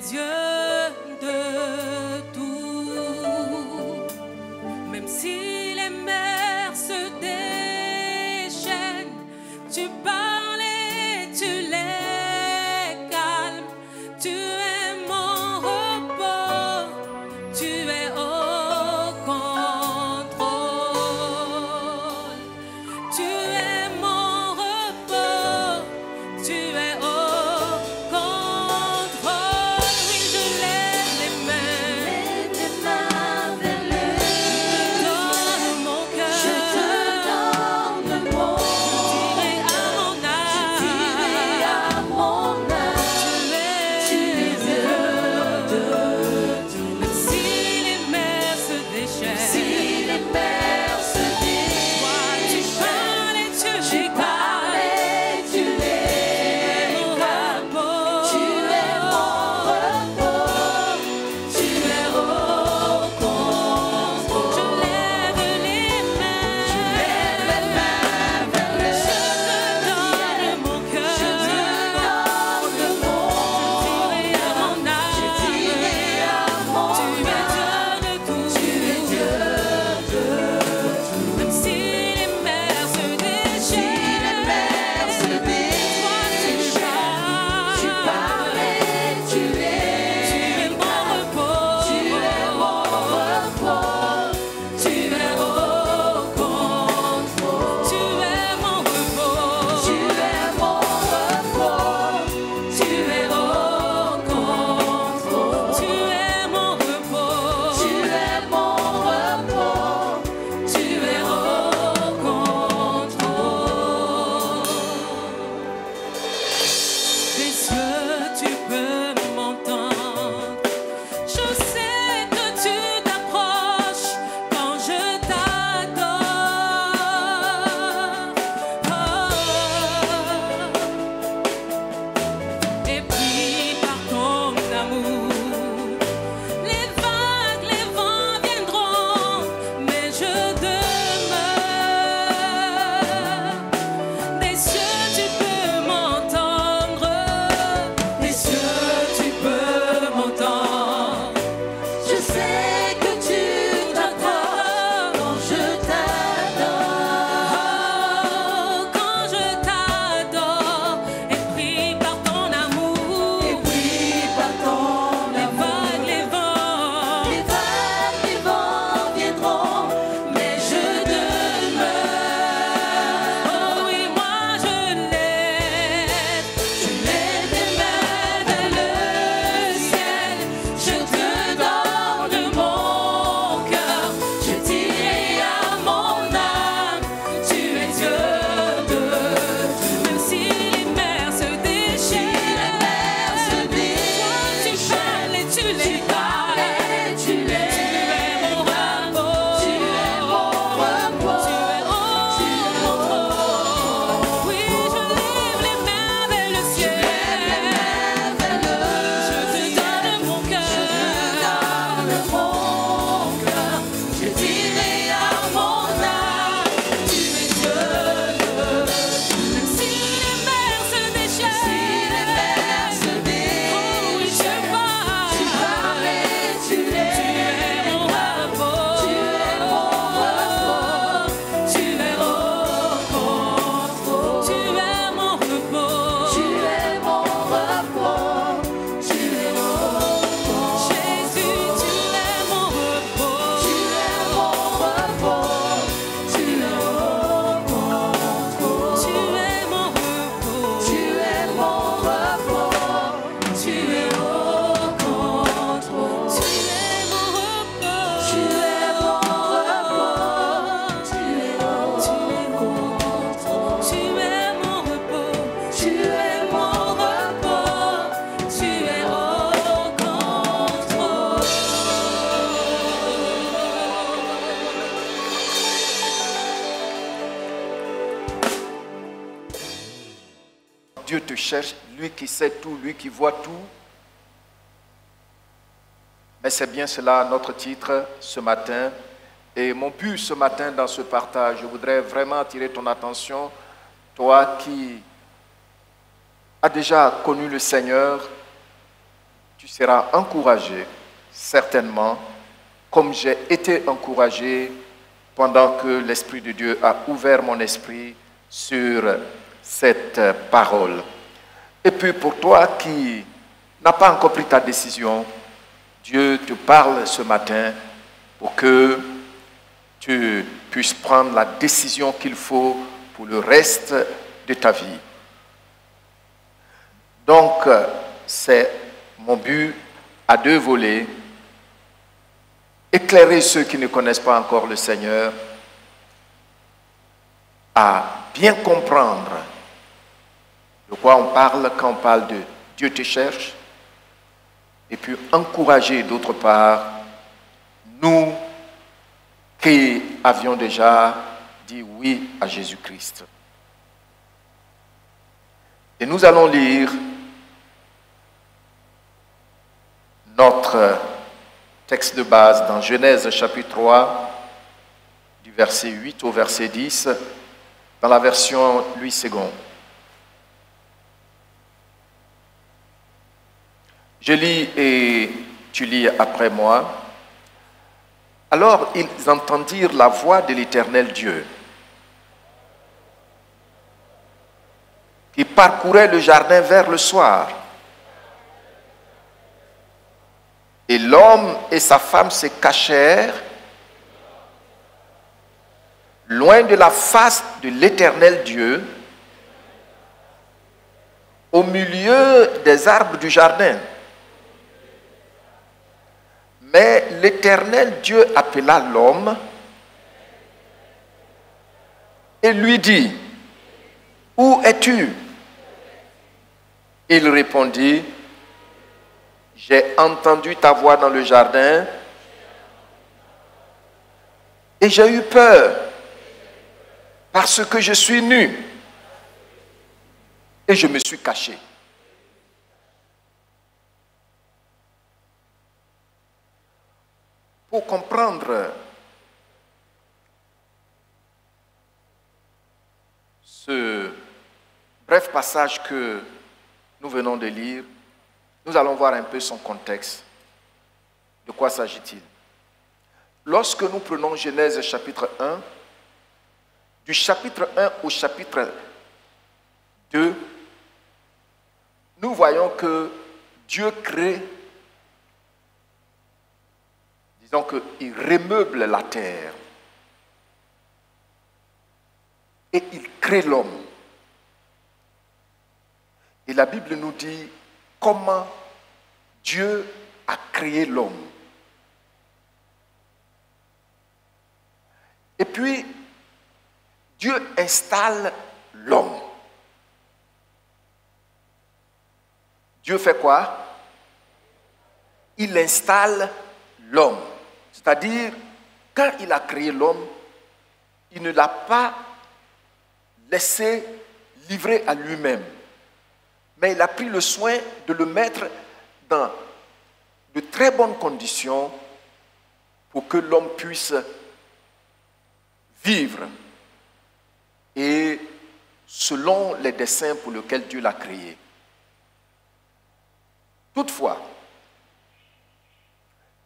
Dieu de tout. Même si les mers se déchaînent, tu parles et tu les calmes. Tu es mon repos, tu es au contrôle. Tu es mon repos, tu es au contrôle. Oui, je lève les mains vers le donne mon cœur. Je te donne mon dirai à mon âme. Tu es Dieu de tout. Même si les mers se déchaînent, tu parles et tu les calmes. Tu es mon repos, tu es au contrôle. Je lève les mains vers le ciel. Je te donne mon cœur. Je dirai à mon âme. Tu es Dieu de tout. Même si les mers se déchaînent, toi tu parles et tu es mon repos, tu es au contrôle. Tu es mon repos, tu es au contrôle. Tu es mon repos, tu es au contrôle. Des cieux, tu peux m'entendre. Je sais que tu t'approches quand je t'adore. Et puis par ton amour, les vagues, les vents viendront, mais je demeure. Des cieux, tu peux m'entendre. Des cieux, tu peux m'entendre. Je sais que tu t'approches quand je t'adore. Quand je t'adore, et pris par ton amour, les vagues, les vents viendront, mais je demeure. Oh oui, moi je lève les mains vers le ciel. Je te donne mon cœur, je dirai à mon âme. Tu es Dieu de tout. Même si les mers se déchaînent, toi tu parles et tu les calmes. Tu es mon repos, tu es au contrôle. Oui, je lève les mains vers le ciel. Je te donne mon cœur. Je dirai à mon âme. Tu es Dieu de tout. Même si les mers se déchaînent, oh oui, je parle. Tu es mon repos, tu es au contrôle. Tu es mon repos, Jésus, tu es mon repos, tu es au contrôle. Tu es mon repos, tu es au contrôle. Tu es mon repos, tu es au contrôle. Dieu te cherche, lui qui sait tout, lui qui voit tout. Mais c'est bien cela notre titre ce matin. Et mon but ce matin dans ce partage, je voudrais vraiment attirer ton attention, toi qui as déjà connu le Seigneur, tu seras encouragé, certainement, comme j'ai été encouragé pendant que l'Esprit de Dieu a ouvert mon esprit sur cette parole. Et puis pour toi qui n'as pas encore pris ta décision, Dieu te parle ce matin pour que tu puisses prendre la décision qu'il faut pour le reste de ta vie. Donc, c'est mon but à deux volets. Éclairer ceux qui ne connaissent pas encore le Seigneur à bien comprendre de quoi on parle quand on parle de Dieu te cherche, et puis encourager d'autre part nous qui avions déjà dit oui à Jésus-Christ. Et nous allons lire notre texte de base dans Genèse chapitre 3, du verset 8 au verset 10, dans la version Louis II. Je lis et tu lis après moi. Alors ils entendirent la voix de l'Éternel Dieu, qui parcourait le jardin vers le soir. Et l'homme et sa femme se cachèrent loin de la face de l'Éternel Dieu, au milieu des arbres du jardin. Mais l'Éternel Dieu appela l'homme et lui dit, « Où es-tu » Il répondit, « J'ai entendu ta voix dans le jardin et j'ai eu peur parce que je suis nu et je me suis caché. » Pour comprendre ce bref passage que nous venons de lire, nous allons voir un peu son contexte. De quoi s'agit-il? Lorsque nous prenons Genèse chapitre 1, du chapitre 1 au chapitre 2, nous voyons que Dieu crée, disons qu'il remeuble la terre et il crée l'homme. Et la Bible nous dit comment Dieu a créé l'homme. Et puis, Dieu installe l'homme. Dieu fait quoi? Il installe l'homme. C'est-à-dire, quand il a créé l'homme, il ne l'a pas laissé livrer à lui-même. Mais il a pris le soin de le mettre dans de très bonnes conditions pour que l'homme puisse vivre et selon les desseins pour lesquels Dieu l'a créé. Toutefois,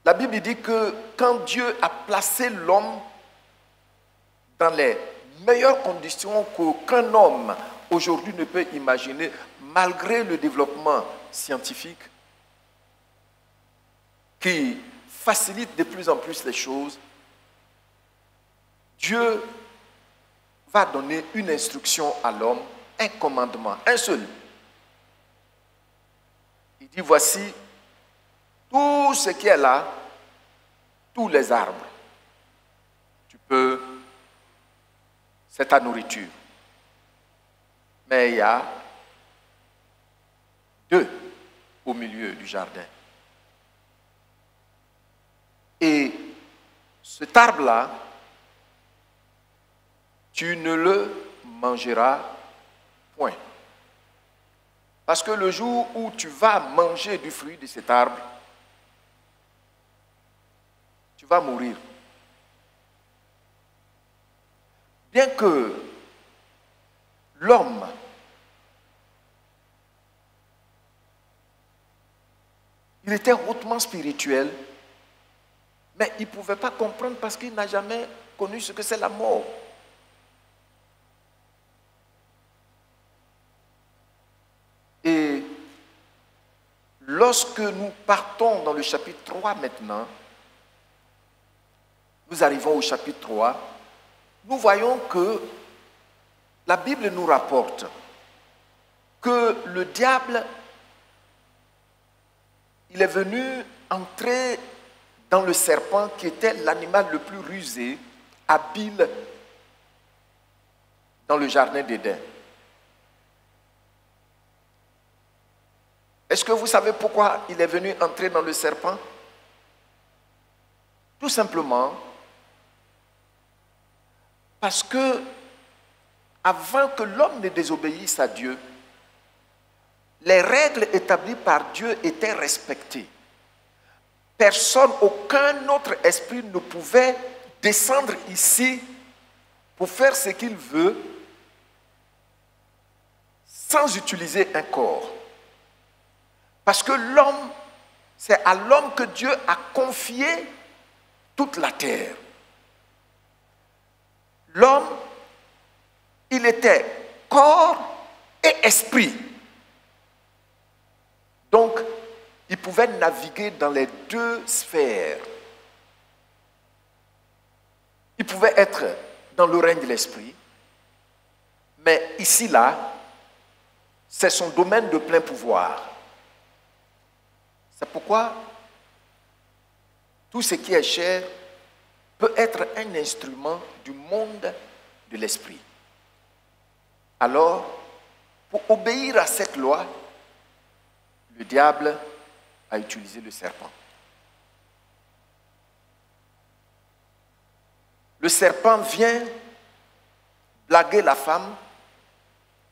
la Bible dit que quand Dieu a placé l'homme dans les meilleures conditions qu'aucun homme aujourd'hui ne peut imaginer, malgré le développement scientifique qui facilite de plus en plus les choses, Dieu va donner une instruction à l'homme, un commandement, un seul. Il dit, voici tout ce qui est là, tous les arbres. C'est ta nourriture. Mais il y a deux au milieu du jardin. Et cet arbre-là, tu ne le mangeras point. Parce que le jour où tu vas manger du fruit de cet arbre, tu vas mourir. Bien que l'homme, Il était hautement spirituel, mais il ne pouvait pas comprendre parce qu'il n'a jamais connu ce que c'est la mort. Et lorsque nous partons dans le chapitre 3 maintenant, nous arrivons au chapitre 3, nous voyons que la Bible nous rapporte que le diable, il est venu entrer dans le serpent qui était l'animal le plus rusé, habile dans le jardin d'Éden. Est-ce que vous savez pourquoi il est venu entrer dans le serpent? Tout simplement parce que avant que l'homme ne désobéisse à Dieu, les règles établies par Dieu étaient respectées. Personne, aucun autre esprit ne pouvait descendre ici pour faire ce qu'il veut sans utiliser un corps. Parce que l'homme, c'est à l'homme que Dieu a confié toute la terre. L'homme, il était corps et esprit. Donc, il pouvait naviguer dans les deux sphères. Il pouvait être dans le règne de l'esprit, mais ici, là, c'est son domaine de plein pouvoir. C'est pourquoi tout ce qui est chair peut être un instrument du monde de l'esprit. Alors, pour obéir à cette loi, le diable a utilisé le serpent. Le serpent vient blaguer la femme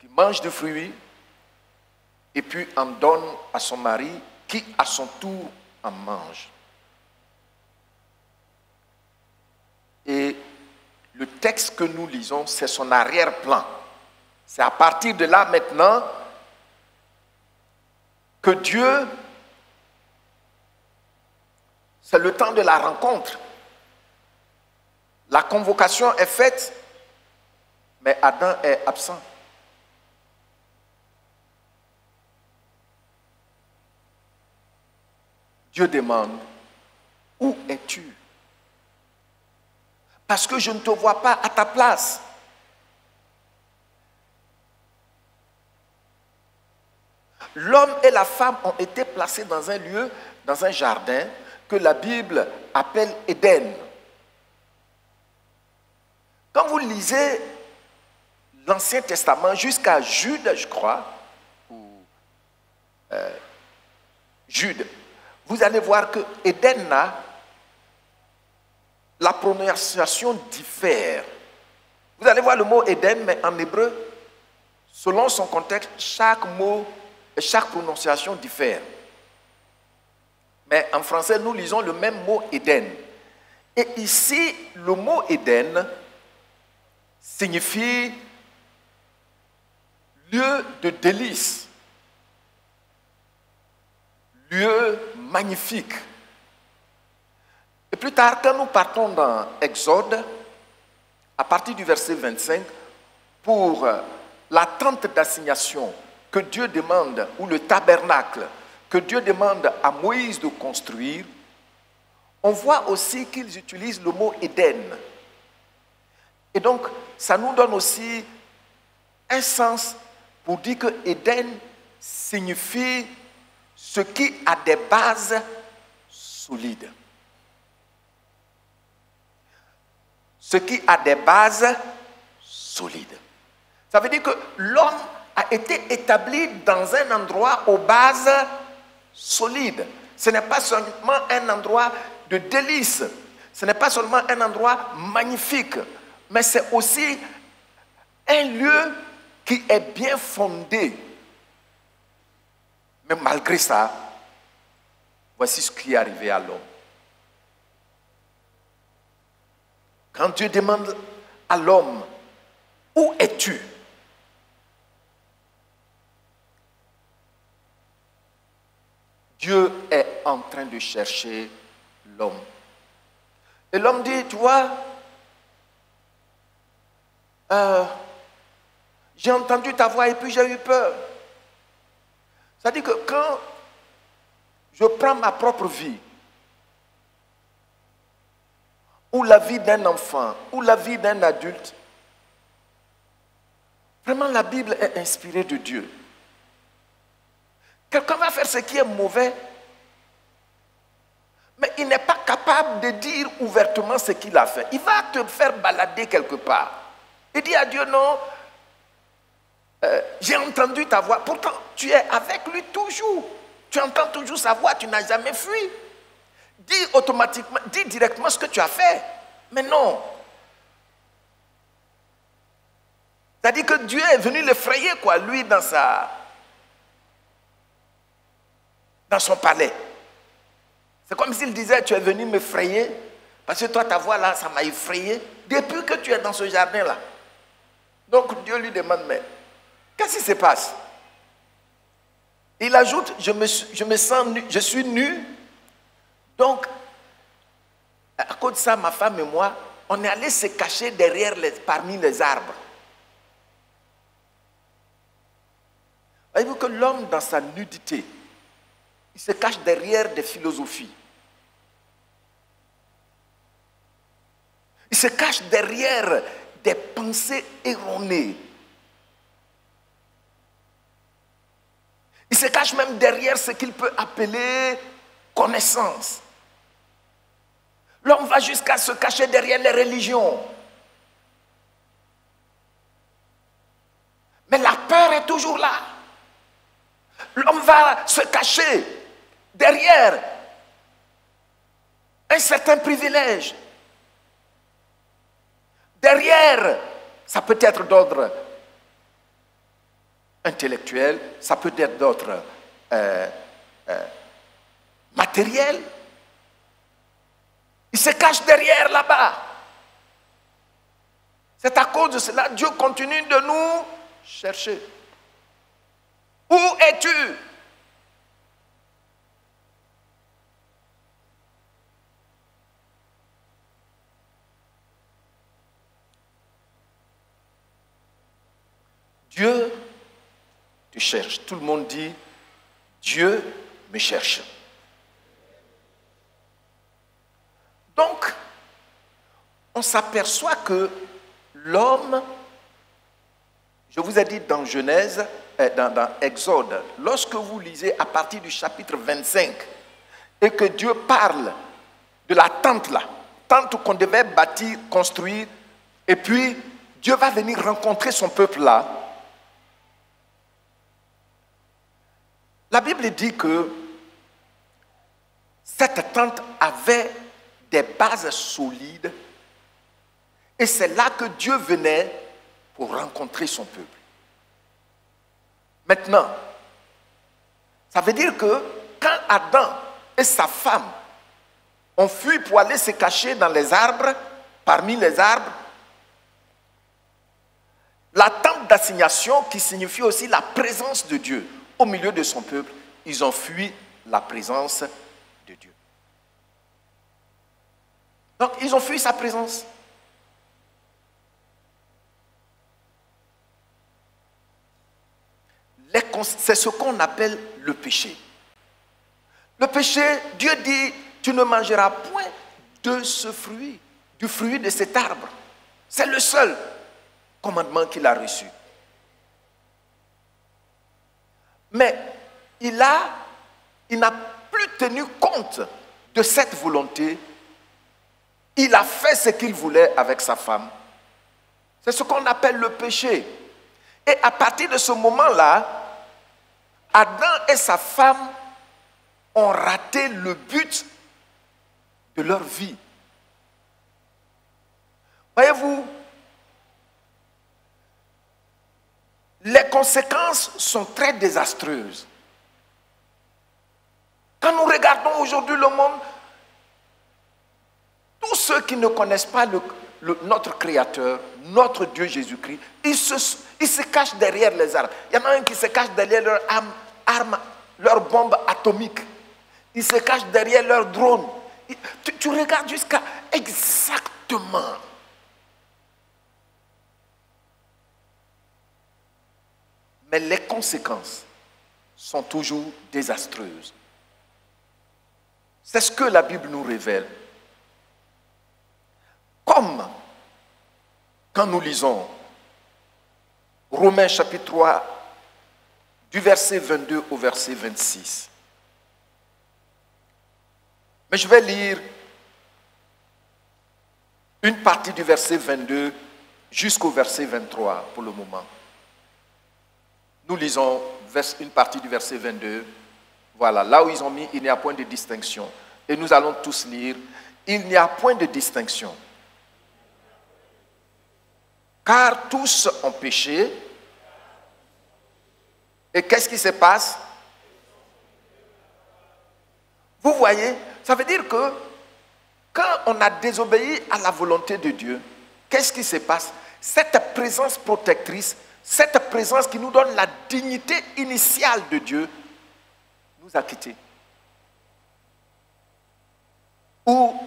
qui mange des fruits et puis en donne à son mari qui, à son tour, en mange. Et le texte que nous lisons, c'est son arrière-plan. C'est à partir de là maintenant que Dieu, c'est le temps de la rencontre. La convocation est faite, mais Adam est absent. Dieu demande, où es-tu? Parce que je ne te vois pas à ta place. L'homme et la femme ont été placés dans un lieu, dans un jardin, que la Bible appelle Éden. Quand vous lisez l'Ancien Testament jusqu'à Jude, je crois, ou Jude, vous allez voir que Éden, la prononciation diffère. Vous allez voir le mot Éden, mais en hébreu, selon son contexte, chaque mot et chaque prononciation diffère. Mais en français, nous lisons le même mot Éden. Et ici, le mot Éden signifie lieu de délice, lieu magnifique. Et plus tard, quand nous partons dans Exode, à partir du verset 25, pour la tente d'assignation que Dieu demande, ou le tabernacle que Dieu demande à Moïse de construire, on voit aussi qu'ils utilisent le mot Éden. Et donc, ça nous donne aussi un sens pour dire que Éden signifie ce qui a des bases solides. Ce qui a des bases solides. Ça veut dire que l'homme a été établi dans un endroit aux bases solides. Ce n'est pas seulement un endroit de délice, ce n'est pas seulement un endroit magnifique, mais c'est aussi un lieu qui est bien fondé. Mais malgré ça, voici ce qui est arrivé à l'homme. Quand Dieu demande à l'homme, où es-tu? Dieu est en train de chercher l'homme. Et l'homme dit, tu vois, j'ai entendu ta voix et puis j'ai eu peur. C'est-à-dire que quand je prends ma propre vie, ou la vie d'un enfant, ou la vie d'un adulte, vraiment la Bible est inspirée de Dieu. Quelqu'un va faire ce qui est mauvais, mais il n'est pas capable de dire ouvertement ce qu'il a fait. Il va te faire balader quelque part. Il dit à Dieu, non, j'ai entendu ta voix. Pourtant, tu es avec lui toujours. Tu entends toujours sa voix, tu n'as jamais fui. Dis automatiquement, dis directement ce que tu as fait. Mais non. C'est-à-dire que Dieu est venu l'effrayer, quoi, lui, dans son palais. C'est comme s'il disait, tu es venu m'effrayer, parce que toi, ta voix là, ça m'a effrayé, depuis que tu es dans ce jardin-là. Donc Dieu lui demande, mais qu'est-ce qui se passe? Il ajoute, je me sens nu, je suis nu. Donc, à cause de ça, ma femme et moi, on est allés se cacher parmi les arbres. Voyez-vous que l'homme, dans sa nudité, il se cache derrière des philosophies. Il se cache derrière des pensées erronées. Il se cache même derrière ce qu'il peut appeler connaissance. L'homme va jusqu'à se cacher derrière les religions. Mais la peur est toujours là. L'homme va se cacher derrière un certain privilège. Derrière, ça peut être d'ordre intellectuel, ça peut être d'ordre matériel. Il se cache derrière là-bas. C'est à cause de cela que Dieu continue de nous chercher. Où es-tu? Dieu te cherche. Tout le monde dit, Dieu me cherche. Donc, on s'aperçoit que l'homme, je vous ai dit dans Genèse, dans Exode, lorsque vous lisez à partir du chapitre 25, et que Dieu parle de la tente là, tente qu'on devait bâtir, construire, et puis Dieu va venir rencontrer son peuple là. La Bible dit que cette tente avait des bases solides et c'est là que Dieu venait pour rencontrer son peuple. Maintenant, ça veut dire que quand Adam et sa femme ont fui pour aller se cacher dans les arbres, parmi les arbres, la tente d'assignation qui signifie aussi la présence de Dieu au milieu de son peuple, ils ont fui la présence de Dieu. Donc, ils ont fui sa présence. C'est ce qu'on appelle le péché. Le péché, Dieu dit, tu ne mangeras point de ce fruit, du fruit de cet arbre. C'est le seul commandement qu'il a reçu. Mais il n'a plus tenu compte de cette volonté. Il a fait ce qu'il voulait avec sa femme. C'est ce qu'on appelle le péché. Et à partir de ce moment-là, Adam et sa femme ont raté le but de leur vie. Voyez-vous, les conséquences sont très désastreuses. Quand nous regardons aujourd'hui le monde, tous ceux qui ne connaissent pas notre Créateur, notre Dieu Jésus-Christ, ils se cachent derrière les arbres. Il y en a un qui se cache derrière leur bombe atomique. Ils se cachent derrière leur drone. Tu regardes jusqu'à exactement. Mais les conséquences sont toujours désastreuses. C'est ce que la Bible nous révèle. Comme quand nous lisons Romains chapitre 3, du verset 22 au verset 26. Mais je vais lire une partie du verset 22 jusqu'au verset 23 pour le moment. Nous lisons une partie du verset 22. Voilà, là où ils ont mis « Il n'y a point de distinction ». Et nous allons tous lire « Il n'y a point de distinction ». Car tous ont péché. Et qu'est-ce qui se passe? Vous voyez, ça veut dire que quand on a désobéi à la volonté de Dieu, qu'est-ce qui se passe? Cette présence protectrice, cette présence qui nous donne la dignité initiale de Dieu, nous a quittés. Ou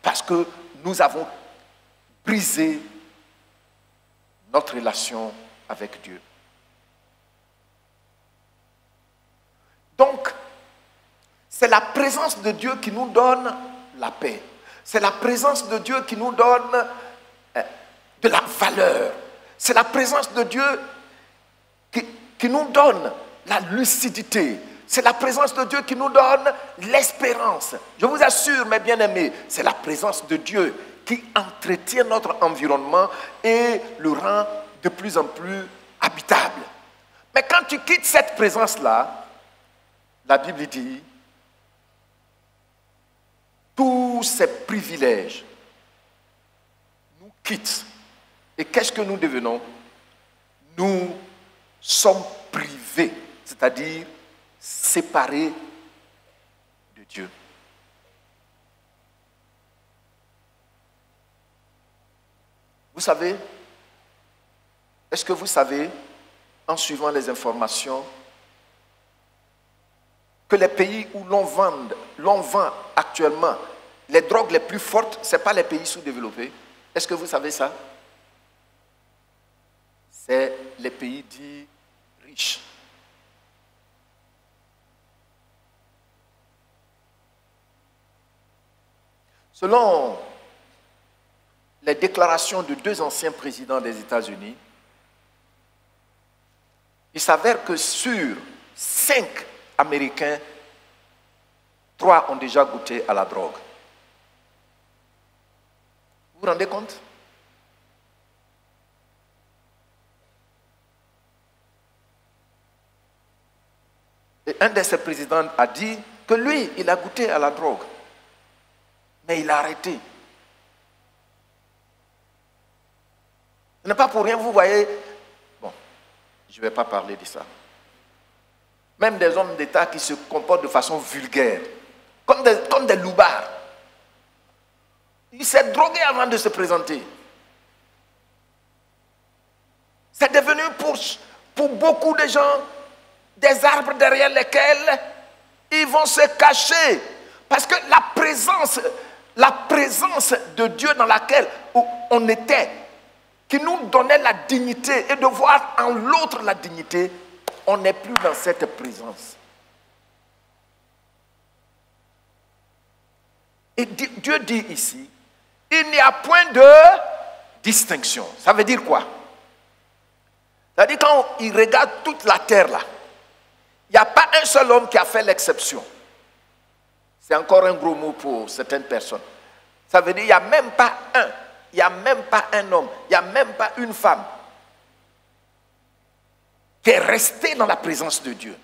parce que nous avons brisé notre relation avec Dieu. Donc, c'est la présence de Dieu qui nous donne la paix. C'est la présence de Dieu qui nous donne de la valeur. C'est la présence de Dieu qui nous donne la lucidité. C'est la présence de Dieu qui nous donne l'espérance. Je vous assure, mes bien-aimés, c'est la présence de Dieu qui entretient notre environnement et le rend de plus en plus habitable. Mais quand tu quittes cette présence-là, la Bible dit, tous ces privilèges nous quittent. Et qu'est-ce que nous devenons? Nous sommes privés, c'est-à-dire séparés de Dieu. Vous savez, est-ce que vous savez, en suivant les informations, que les pays où l'on vend actuellement les drogues les plus fortes, ce n'est pas les pays sous-développés? Est-ce que vous savez ça? C'est les pays dits riches. Selon les déclarations de deux anciens présidents des États-Unis, il s'avère que sur 5 Américains, 3 ont déjà goûté à la drogue. Vous vous rendez compte? Et un de ces présidents a dit que lui, il a goûté à la drogue, mais il a arrêté. Ce n'est pas pour rien, vous voyez. Bon, je ne vais pas parler de ça. Même des hommes d'État qui se comportent de façon vulgaire, comme des loupards. Il s'est drogué avant de se présenter. C'est devenu pour beaucoup de gens des arbres derrière lesquels ils vont se cacher. Parce que la présence de Dieu dans laquelle on était, qui nous donnait la dignité et de voir en l'autre la dignité, on n'est plus dans cette présence. Et Dieu dit ici, il n'y a point de distinction. Ça veut dire quoi? Ça veut dire quand il regarde toute la terre là, il n'y a pas un seul homme qui a fait l'exception. C'est encore un gros mot pour certaines personnes. Ça veut dire qu'il n'y a même pas un. Il n'y a même pas un homme. Il n'y a même pas une femme qui est restée dans la présence de Dieu.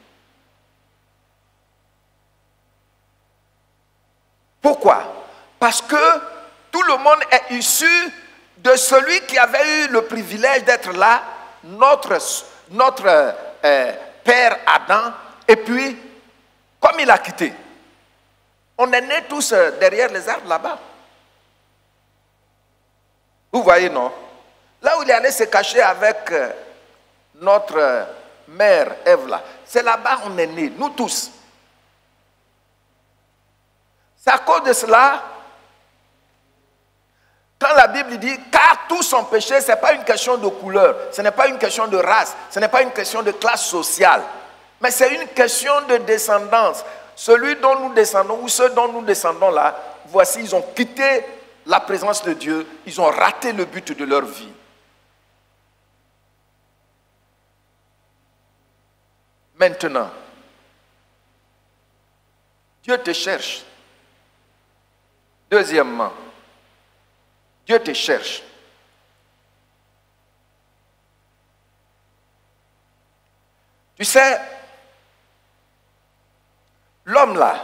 Pourquoi? Parce que tout le monde est issu de celui qui avait eu le privilège d'être là, notre père Adam, et puis, comme il a quitté, on est nés tous derrière les arbres là-bas. Vous voyez, non? Là où il est allé se cacher avec notre mère Ève là, c'est là-bas on est nés, nous tous. C'est à cause de cela, quand la Bible dit « car tous ont péché », ce n'est pas une question de couleur, ce n'est pas une question de race, ce n'est pas une question de classe sociale, mais c'est une question de descendance. Celui dont nous descendons ou ceux dont nous descendons là, voici, ils ont quitté la présence de Dieu, ils ont raté le but de leur vie. Maintenant, Dieu te cherche. Deuxièmement, Dieu te cherche. Tu sais, l'homme là,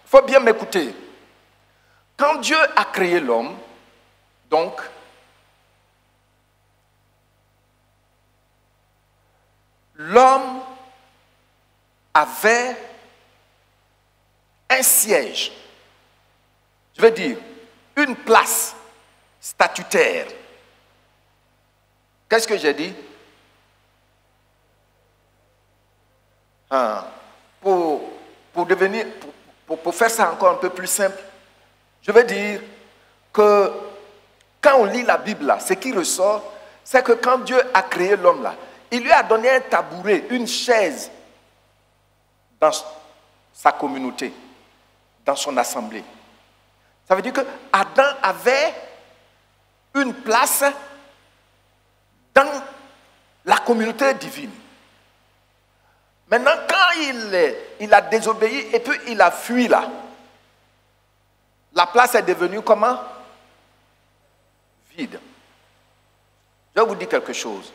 il faut bien m'écouter. Quand Dieu a créé l'homme, donc, l'homme avait un siège, je veux dire, une place statutaire. Qu'est-ce que j'ai dit? Pour faire ça encore un peu plus simple, je veux dire que quand on lit la Bible là, ce qui ressort, c'est que quand Dieu a créé l'homme là, il lui a donné un tabouret, une chaise dans sa communauté, dans son assemblée. Ça veut dire que Adam avait une place dans la communauté divine. Maintenant, quand il a désobéi et puis il a fui là, la place est devenue comment? Vide. Je vais vous dire quelque chose.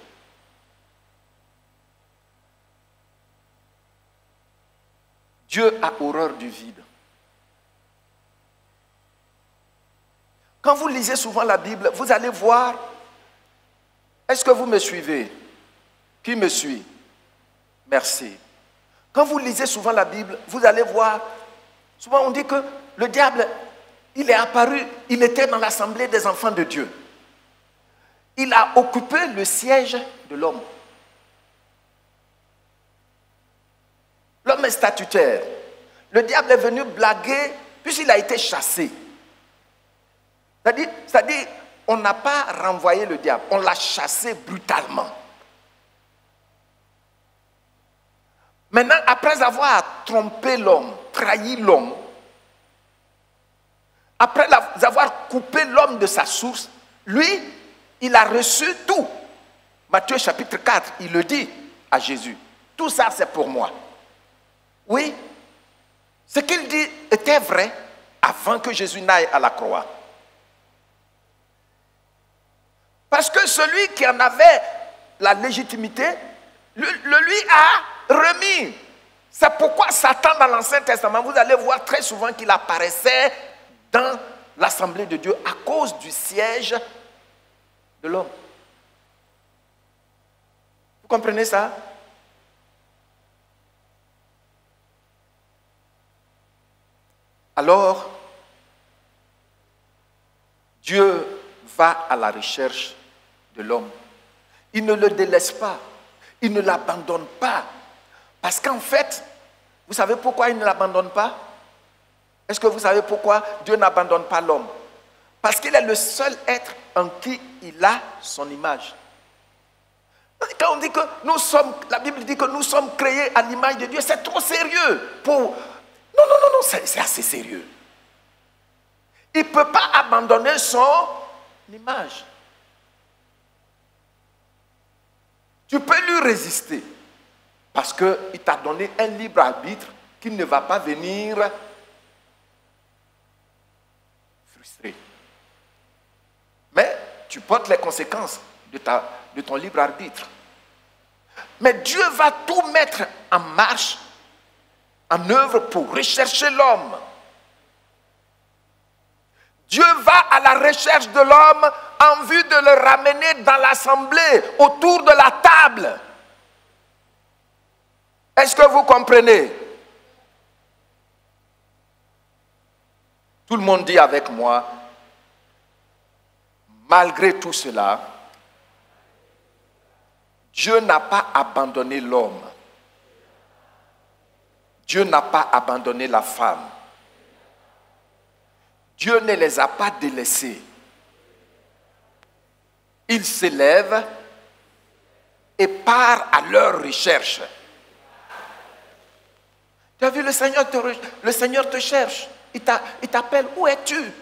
Dieu a horreur du vide. Quand vous lisez souvent la Bible, vous allez voir, est-ce que vous me suivez? Qui me suit? Merci. Quand vous lisez souvent la Bible, vous allez voir, souvent on dit que le diable, il est apparu, il était dans l'assemblée des enfants de Dieu. Il a occupé le siège de l'homme. L'homme est statutaire. Le diable est venu blaguer puisqu'il a été chassé. C'est-à-dire, on n'a pas renvoyé le diable, on l'a chassé brutalement. Maintenant, après avoir trompé l'homme, trahi l'homme, après avoir coupé l'homme de sa source, lui, il a reçu tout. Matthieu chapitre 4, il le dit à Jésus. Tout ça, c'est pour moi. Oui, ce qu'il dit était vrai avant que Jésus n'aille à la croix. Parce que celui qui en avait la légitimité, lui a remis. C'est pourquoi Satan, dans l'Ancien Testament, vous allez voir très souvent qu'il apparaissait dans l'Assemblée de Dieu à cause du siège de l'homme. Vous comprenez ça? Alors, Dieu va à la recherche de l'homme. Il ne le délaisse pas. Il ne l'abandonne pas. Parce qu'en fait, vous savez pourquoi il ne l'abandonne pas? Est-ce que vous savez pourquoi Dieu n'abandonne pas l'homme? Parce qu'il est le seul être en qui il a son image. Quand on dit que nous sommes, la Bible dit que nous sommes créés à l'image de Dieu, c'est trop sérieux pour... Non, c'est assez sérieux. Il ne peut pas abandonner son image. Tu peux lui résister parce qu'il t'a donné un libre arbitre qui ne va pas venir frustrer. Mais tu portes les conséquences de ton libre arbitre. Mais Dieu va tout mettre en marche, en œuvre pour rechercher l'homme. Dieu va à la recherche de l'homme en vue de le ramener dans l'assemblée, autour de la table. Est-ce que vous comprenez? Tout le monde dit avec moi, malgré tout cela, Dieu n'a pas abandonné l'homme. Dieu n'a pas abandonné la femme. Dieu ne les a pas délaissés. Il s'élève et part à leur recherche. Tu as vu, le Seigneur te cherche. Il t'appelle, où es-tu?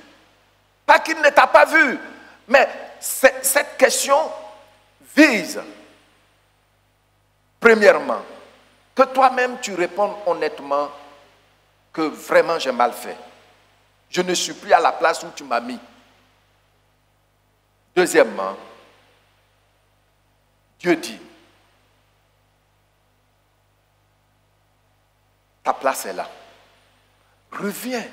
Pas qu'il ne t'a pas vu, mais cette question vise, premièrement, que toi-même tu répondes honnêtement que vraiment j'ai mal fait. Je ne suis plus à la place où tu m'as mis. Deuxièmement, Dieu dit, ta place est là. Reviens.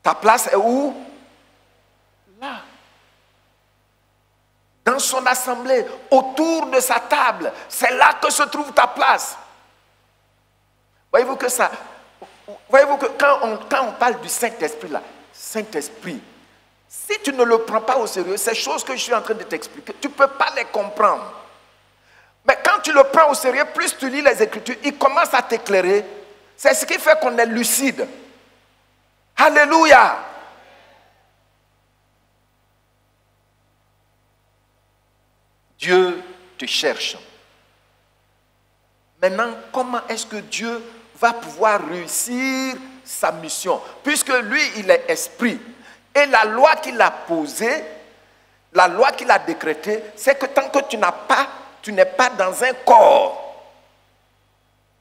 Ta place est où? Là. Dans son assemblée, autour de sa table. C'est là que se trouve ta place. Voyez-vous que quand on parle du Saint-Esprit là, Saint-Esprit, si tu ne le prends pas au sérieux, ces choses que je suis en train de t'expliquer, tu ne peux pas les comprendre. Mais quand tu le prends au sérieux, plus tu lis les Écritures, il commence à t'éclairer. C'est ce qui fait qu'on est lucide. Alléluia. Dieu te cherche. Maintenant, comment est-ce que Dieu va pouvoir réussir sa mission? Puisque lui, il est esprit. Et la loi qu'il a posée, la loi qu'il a décrétée, c'est que tant que tu n'es pas dans un corps,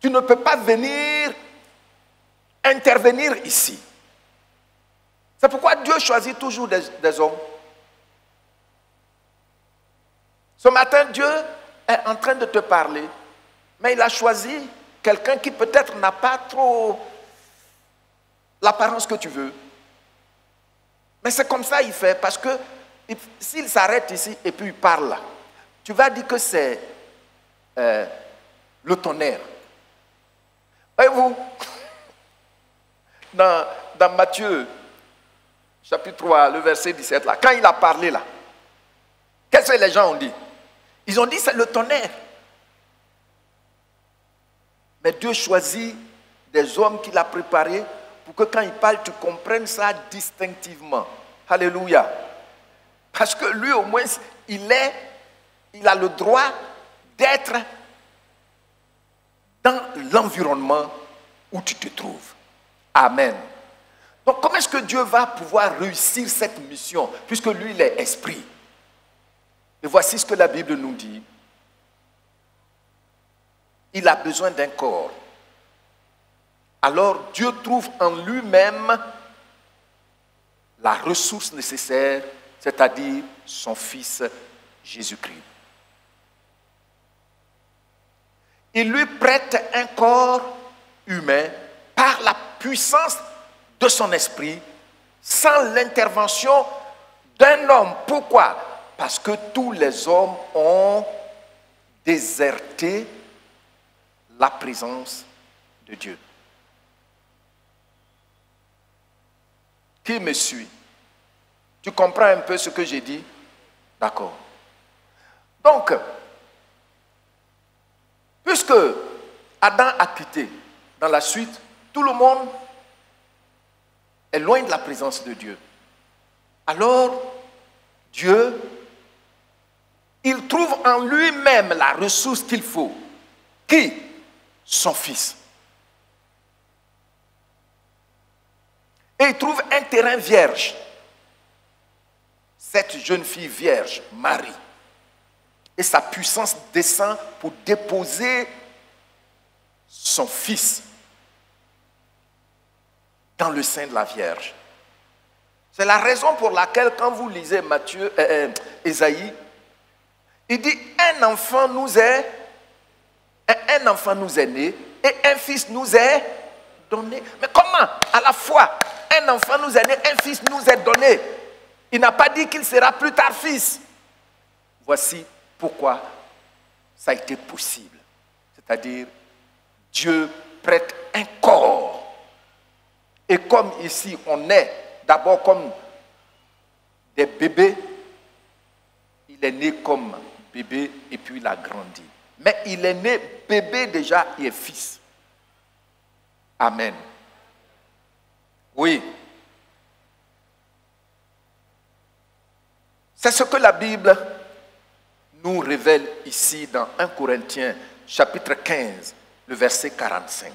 tu ne peux pas venir intervenir ici. C'est pourquoi Dieu choisit toujours des hommes. Ce matin, Dieu est en train de te parler, mais il a choisi quelqu'un qui peut-être n'a pas trop l'apparence que tu veux. Mais c'est comme ça qu'il fait, parce que s'il s'arrête ici et puis il parle là, tu vas dire que c'est le tonnerre. Voyez-vous, dans Matthieu, chapitre 3, le verset 17, là, quand il a parlé là, qu'est-ce que les gens ont dit? Ils ont dit c'est le tonnerre. Mais Dieu choisit des hommes qu'il a préparés pour que quand il parle, tu comprennes ça distinctivement. Alléluia. Parce que lui, au moins, il a le droit d'être dans l'environnement où tu te trouves. Amen. Donc, comment est-ce que Dieu va pouvoir réussir cette mission, puisque lui, il est esprit? Et voici ce que la Bible nous dit. Il a besoin d'un corps. Alors Dieu trouve en lui-même la ressource nécessaire, c'est-à-dire son Fils Jésus-Christ. Il lui prête un corps humain par la puissance de son esprit, sans l'intervention d'un homme. Pourquoi? Parce que tous les hommes ont déserté la présence de Dieu. Qui me suit? Tu comprends un peu ce que j'ai dit? D'accord. Donc, puisque Adam a quitté, dans la suite, tout le monde est loin de la présence de Dieu. Alors, Dieu, il trouve en lui-même la ressource qu'il faut. Qui? Son Fils. Et il trouve un terrain vierge. Cette jeune fille vierge, Marie. Et sa puissance descend pour déposer son Fils dans le sein de la Vierge. C'est la raison pour laquelle, quand vous lisez Ésaïe, il dit un enfant nous est né et un fils nous est donné. Mais comment? À la fois, un enfant nous est né, un fils nous est donné. Il n'a pas dit qu'il sera plus tard fils. Voici pourquoi ça a été possible. C'est-à-dire, Dieu prête un corps. Et comme ici, on est d'abord comme des bébés, il est né comme bébé et puis il a grandi. Mais il est né bébé déjà et est fils. Amen. Oui. C'est ce que la Bible nous révèle ici dans 1 Corinthiens chapitre 15, le verset 45.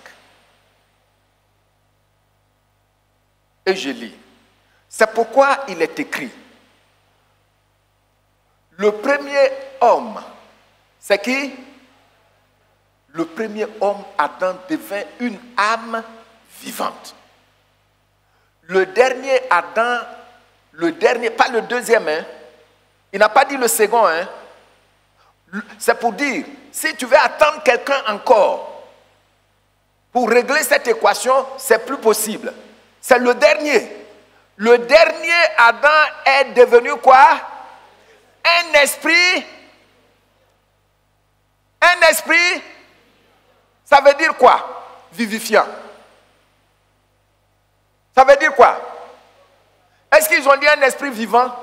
Et je lis. C'est pourquoi il est écrit, le premier homme, c'est qui? Le premier homme, Adam, devint une âme vivante. Le dernier Adam, le dernier, pas le deuxième, hein. Il n'a pas dit le second, hein. C'est pour dire, si tu veux attendre quelqu'un encore pour régler cette équation, c'est plus possible. C'est le dernier. Le dernier Adam est devenu quoi? Un esprit. Un esprit, ça veut dire quoi? Vivifiant. Ça veut dire quoi? Est-ce qu'ils ont dit un esprit vivant?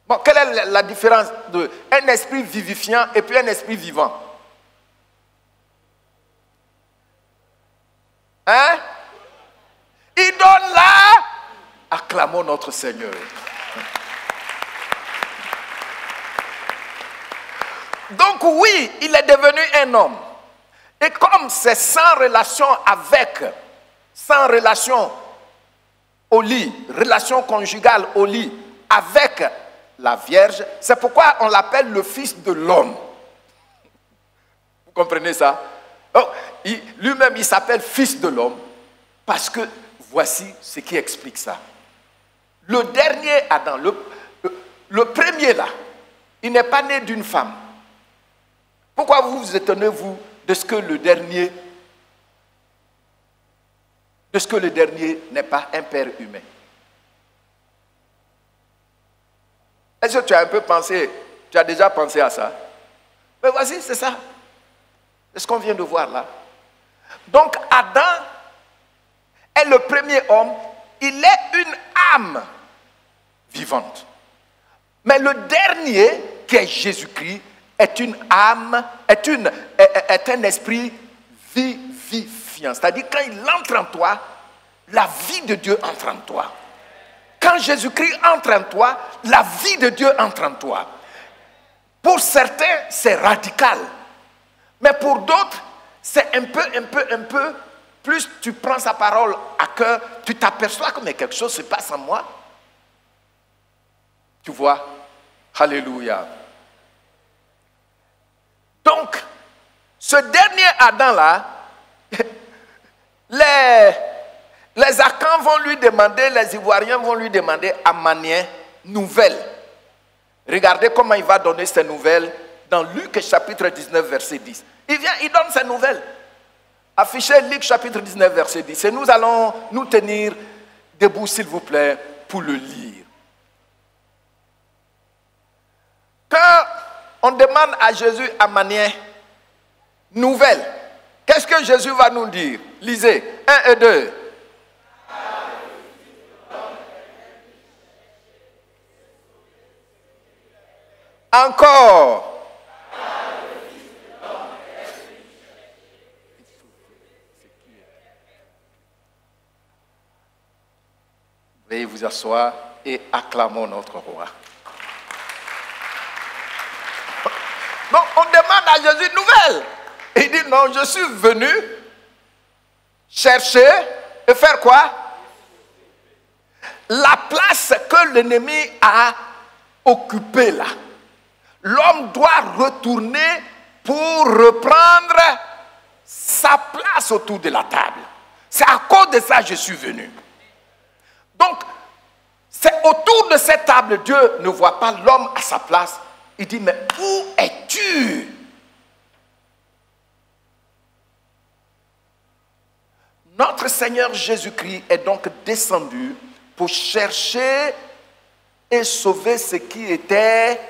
Bon, quelle est la différence de un esprit vivifiant et puis un esprit vivant? Hein? Il donne là. Acclamons notre Seigneur. Donc oui, il est devenu un homme. Et comme c'est sans relation avec, sans relation au lit, relation conjugale au lit avec la Vierge, c'est pourquoi on l'appelle le Fils de l'homme. Vous comprenez ça? Donc, lui-même, il s'appelle Fils de l'homme parce que voici ce qui explique ça. Le dernier Adam, le premier là, il n'est pas né d'une femme. Pourquoi vous vous étonnez, vous, de ce que le dernier n'est pas un père humain? Est-ce que tu as un peu pensé, tu as déjà pensé à ça? Mais voici, c'est ça. C'est ce qu'on vient de voir là. Donc Adam est le premier homme, il est une âme vivante. Mais le dernier, qui est Jésus-Christ, est une âme, est un esprit vivifiant. C'est-à-dire quand il entre en toi, la vie de Dieu entre en toi. Quand Jésus-Christ entre en toi, la vie de Dieu entre en toi. Pour certains, c'est radical. Mais pour d'autres, c'est un peu, plus tu prends sa parole à cœur, tu t'aperçois que quelque chose se passe en moi. Tu vois? Alléluia. Donc, ce dernier Adam-là, les Akans vont lui demander, les Ivoiriens vont lui demander à manière nouvelle. Regardez comment il va donner ces nouvelles dans Luc chapitre 19, verset 10. Il vient, il donne ces nouvelles. Affichez Luc chapitre 19, verset 10. Et nous allons nous tenir debout, s'il vous plaît, pour le lire. Quand on demande à Jésus à manière nouvelle, qu'est-ce que Jésus va nous dire? Lisez, 1 et 2. Encore. Veuillez vous asseoir et acclamons notre roi. Donc on demande à Jésus une nouvelle. Et il dit non, je suis venu chercher et faire quoi? La place que l'ennemi a occupée là. L'homme doit retourner pour reprendre sa place autour de la table. C'est à cause de ça que je suis venu. Donc, c'est autour de cette table, Dieu ne voit pas l'homme à sa place. Il dit, mais où es-tu? Notre Seigneur Jésus-Christ est donc descendu pour chercher et sauver ce qui était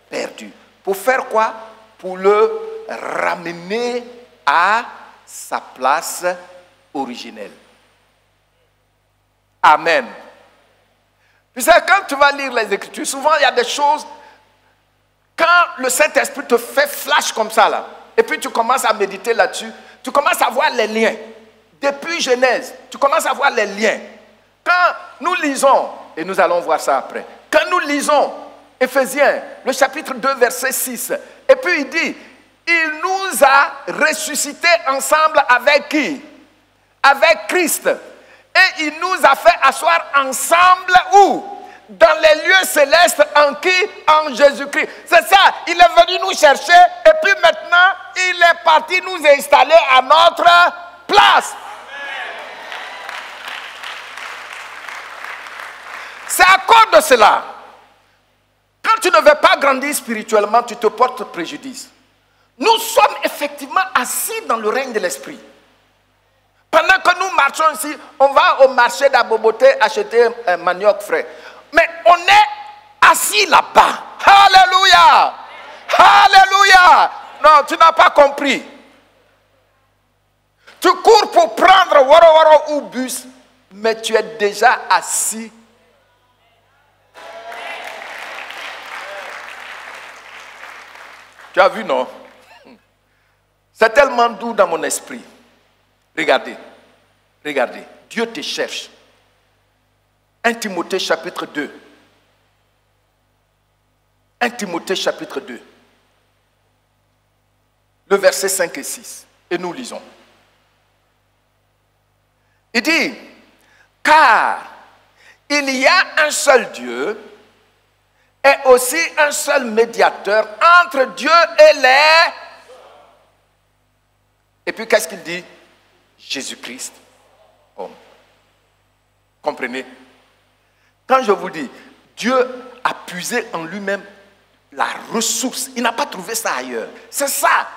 perdu. Pour faire quoi? Pour le ramener à sa place originelle. Amen. Tu sais, quand tu vas lire les Écritures, souvent il y a des choses, quand le Saint-Esprit te fait flash comme ça, là, et puis tu commences à méditer là-dessus, tu commences à voir les liens. depuis Genèse, tu commences à voir les liens. Quand nous lisons, et nous allons voir ça après, quand nous lisons Éphésiens, le chapitre 2, verset 6, et puis il dit, il nous a ressuscités ensemble avec qui? Avec Christ. Et il nous a fait asseoir ensemble où? Dans les lieux célestes, en qui? En Jésus-Christ. C'est ça, il est venu nous chercher et puis maintenant, il est parti nous installer à notre place. C'est à cause de cela. Quand tu ne veux pas grandir spirituellement, tu te portes préjudice. Nous sommes effectivement assis dans le règne de l'esprit. Pendant que nous marchons ici, on va au marché d'Aboboté acheter un manioc frais. Mais on est assis là-bas. Alléluia! Alléluia! Non, tu n'as pas compris. Tu cours pour prendre Woro Woro ou bus, mais tu es déjà assis. Tu as vu, non? C'est tellement doux dans mon esprit. Regardez, regardez, Dieu te cherche. 1 Timothée chapitre 2. 1 Timothée chapitre 2. Le verset 5 et 6. Et nous lisons. Il dit, car il y a un seul Dieu et aussi un seul médiateur entre Dieu et les... Et puis qu'est-ce qu'il dit? Jésus-Christ, homme. Comprenez? Quand je vous dis, Dieu a puisé en lui-même la ressource. Il n'a pas trouvé ça ailleurs. C'est ça.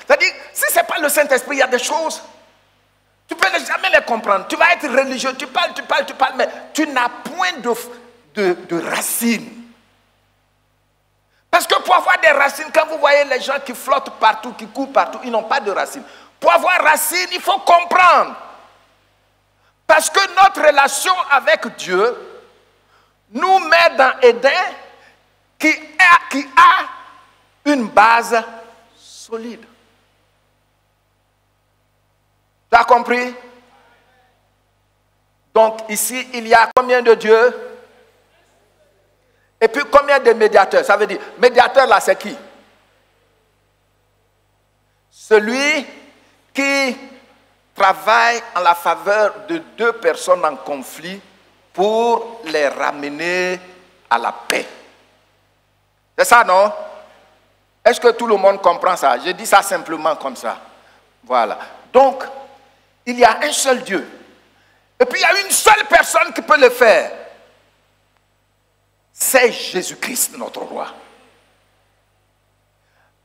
C'est-à-dire, si ce n'est pas le Saint-Esprit, il y a des choses, tu ne peux jamais les comprendre. Tu vas être religieux, tu parles, mais tu n'as point de racines. Parce que pour avoir des racines, quand vous voyez les gens qui flottent partout, qui courent partout, ils n'ont pas de racines. Pour avoir racines, il faut comprendre. Parce que notre relation avec Dieu nous met dans Éden qui a une base solide. Tu as compris? Donc ici, il y a combien de dieux? Et puis combien de médiateurs? Ça veut dire, médiateur là, c'est qui? Celui qui travaille en la faveur de deux personnes en conflit pour les ramener à la paix. C'est ça, non? Est-ce que tout le monde comprend ça? Je dis ça simplement comme ça. Voilà. Donc, il y a un seul Dieu. Et puis, il y a une seule personne qui peut le faire. C'est Jésus-Christ, notre roi.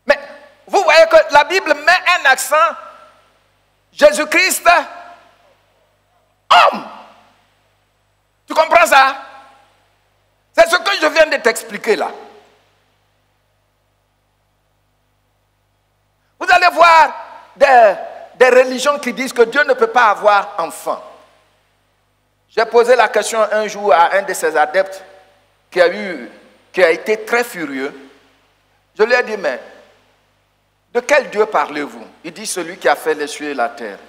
Mais, vous voyez que la Bible met un accent. Jésus-Christ, homme. Tu comprends ça? C'est ce que je viens de t'expliquer là. Vous allez voir des religions qui disent que Dieu ne peut pas avoir enfant. J'ai posé la question un jour à un de ses adeptes qui a été très furieux. Je lui ai dit, mais de quel Dieu parlez-vous? Il dit, celui qui a fait les cieux et la terre.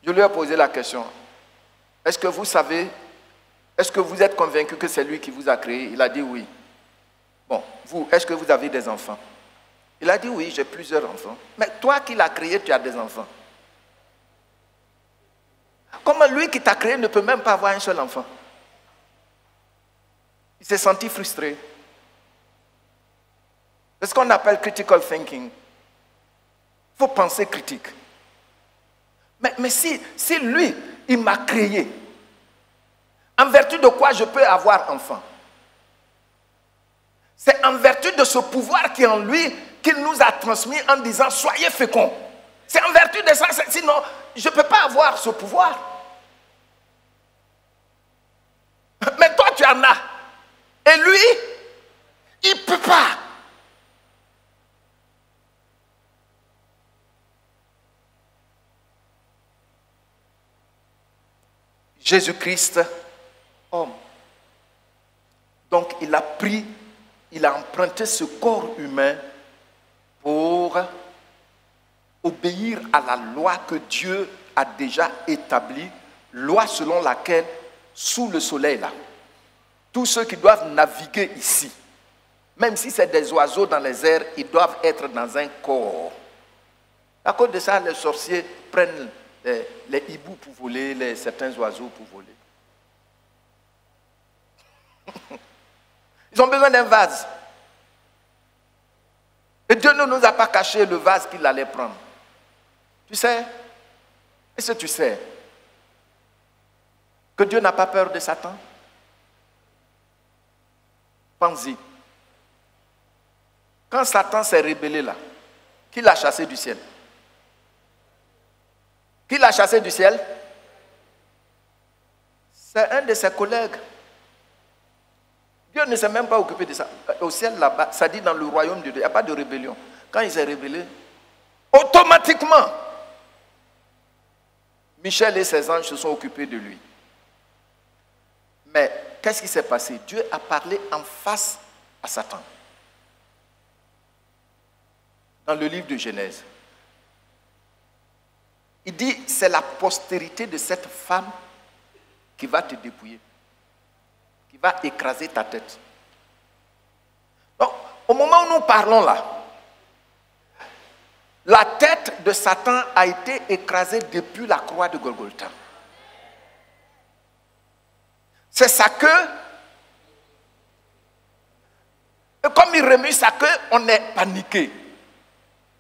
Je lui ai posé la question, est-ce que vous savez, est-ce que vous êtes convaincu que c'est lui qui vous a créé? Il a dit oui. Bon, vous, est-ce que vous avez des enfants? Il a dit oui, j'ai plusieurs enfants. Mais toi qui l'as créé, tu as des enfants. Comment lui qui t'a créé ne peut même pas avoir un seul enfant? Il s'est senti frustré. C'est ce qu'on appelle critical thinking. Il faut penser critique. Mais si lui, il m'a créé, en vertu de quoi je peux avoir enfant? C'est en vertu de ce pouvoir qui est en lui qu'il nous a transmis en disant « Soyez féconds ». C'est en vertu de ça, sinon je ne peux pas avoir ce pouvoir. Mais toi tu en as. Et lui, il ne peut pas. Jésus-Christ, homme. Donc il a emprunté ce corps humain pour obéir à la loi que Dieu a déjà établi, loi selon laquelle, sous le soleil là, tous ceux qui doivent naviguer ici, même si c'est des oiseaux dans les airs, ils doivent être dans un corps. À cause de ça, les sorciers prennent les hiboux pour voler, certains oiseaux pour voler. Ils ont besoin d'un vase. Et Dieu ne nous a pas caché le vase qu'il allait prendre. Tu sais, est-ce que tu sais que Dieu n'a pas peur de Satan? Pense-y. Quand Satan s'est rébellé là, qui l'a chassé du ciel? Qui l'a chassé du ciel? C'est un de ses collègues. Dieu ne s'est même pas occupé de ça. Au ciel là-bas, ça dit dans le royaume de Dieu, il n'y a pas de rébellion. Quand il s'est rébellé, automatiquement, Michel et ses anges se sont occupés de lui. Mais qu'est-ce qui s'est passé? Dieu a parlé en face à Satan. Dans le livre de Genèse. Il dit, c'est la postérité de cette femme qui va te dépouiller, qui va écraser ta tête. Donc, au moment où nous parlons là, la tête de Satan a été écrasée depuis la croix de Golgotha. C'est sa queue. Et comme il remue sa queue, on est paniqué.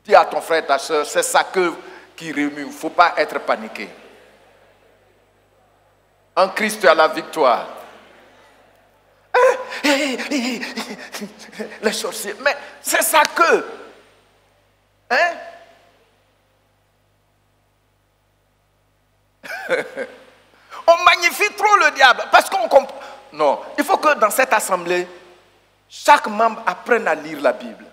Dis à ton frère, ta soeur, c'est sa queue qui remue. Il ne faut pas être paniqué. En Christ, tu as la victoire. Les sorciers, mais c'est sa queue. Hein? On magnifie trop le diable parce qu'on comprend. Non, il faut que dans cette assemblée, chaque membre apprenne à lire la Bible.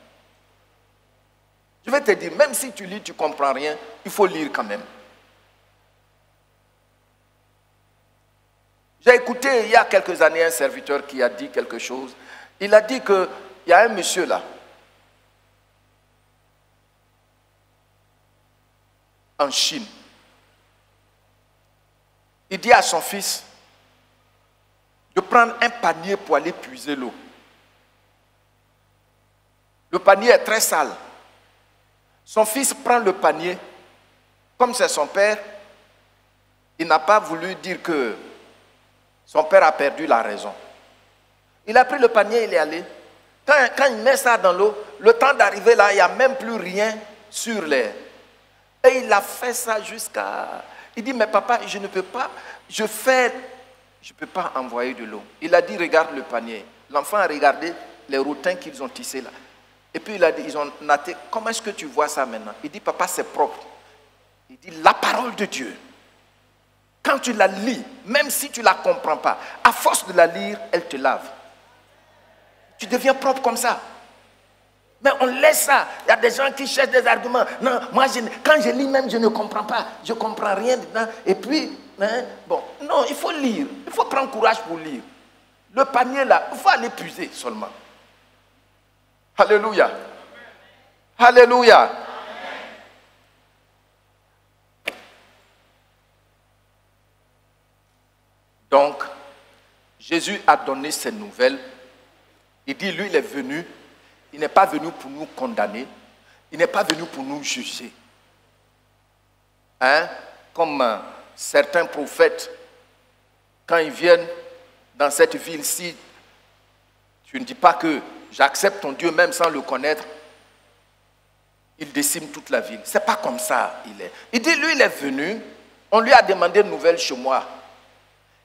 Je vais te dire, même si tu lis, tu ne comprends rien, il faut lire quand même. J'ai écouté il y a quelques années un serviteur qui a dit quelque chose. Il a dit qu'il y a un monsieur là, en Chine. Il dit à son fils de prendre un panier pour aller puiser l'eau. Le panier est très sale. Son fils prend le panier. Comme c'est son père, il n'a pas voulu dire que son père a perdu la raison. Il a pris le panier, il est allé. Quand il met ça dans l'eau, le temps d'arriver là, il n'y a même plus rien sur l'air. Et il a fait ça jusqu'à... Il dit, mais papa, je ne peux pas, je ne peux pas envoyer de l'eau. Il a dit, regarde le panier. L'enfant a regardé les routins qu'ils ont tissés là. Et puis il a dit, ils ont noté, comment est-ce que tu vois ça maintenant? Il dit, papa, c'est propre. Il dit, la parole de Dieu, quand tu la lis, même si tu ne la comprends pas, à force de la lire, elle te lave. Tu deviens propre comme ça. Mais on laisse ça. Il y a des gens qui cherchent des arguments. Non, moi, quand je lis même, je ne comprends pas. Je ne comprends rien dedans. Et puis, bon, non, il faut lire. Il faut prendre courage pour lire. Le panier là, il faut aller puiser seulement. Alléluia. Alléluia. Donc, Jésus a donné ces nouvelles. Il dit, lui, il est venu. Il n'est pas venu pour nous condamner. Il n'est pas venu pour nous juger. Hein? Comme certains prophètes, quand ils viennent dans cette ville-ci, tu ne dis pas que j'accepte ton Dieu même sans le connaître. Il décime toute la ville. Ce n'est pas comme ça il est. Il dit, lui, il est venu. On lui a demandé de nouvelles chez moi.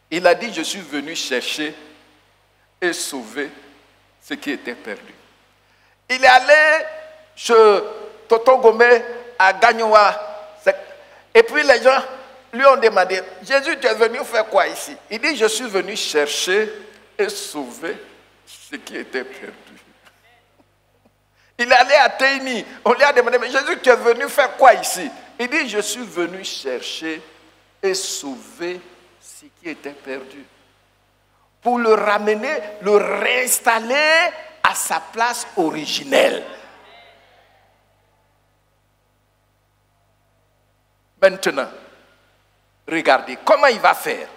Il a dit, je suis venu chercher et sauver ce qui était perdu. Il est allé chez Toto Gomé à Gagnoa. Et puis les gens lui ont demandé, Jésus, tu es venu faire quoi ici? Il dit, je suis venu chercher et sauver ce qui était perdu. Il est allé à Teini. On lui a demandé, mais Jésus, tu es venu faire quoi ici? Il dit, je suis venu chercher et sauver ce qui était perdu. Pour le ramener, le réinstaller à sa place originelle. Maintenant, Regardez, comment il va faire?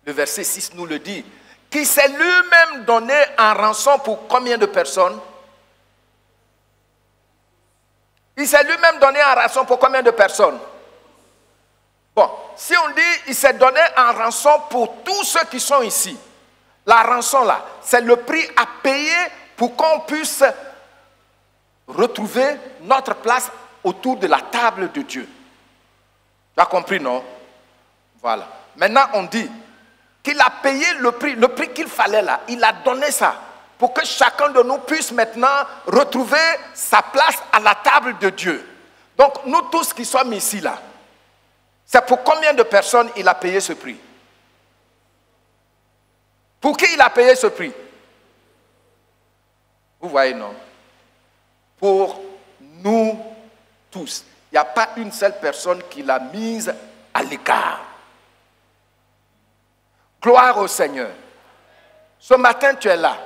Le verset 6 nous le dit. Qui s'est lui-même donné en rançon pour combien de personnes? Il s'est lui-même donné en rançon pour combien de personnes? Bon, si on dit il s'est donné en rançon pour tous ceux qui sont ici, la rançon là, c'est le prix à payer pour qu'on puisse retrouver notre place autour de la table de Dieu. Tu as compris, non? Voilà. Maintenant, on dit qu'il a payé le prix qu'il fallait là. Il a donné ça pour que chacun de nous puisse maintenant retrouver sa place à la table de Dieu. Donc, nous tous qui sommes ici là, c'est pour combien de personnes il a payé ce prix? Pour qui il a payé ce prix? Vous voyez, non? Pour nous tous. Il n'y a pas une seule personne qui l'a mise à l'écart. Gloire au Seigneur. Ce matin, tu es là.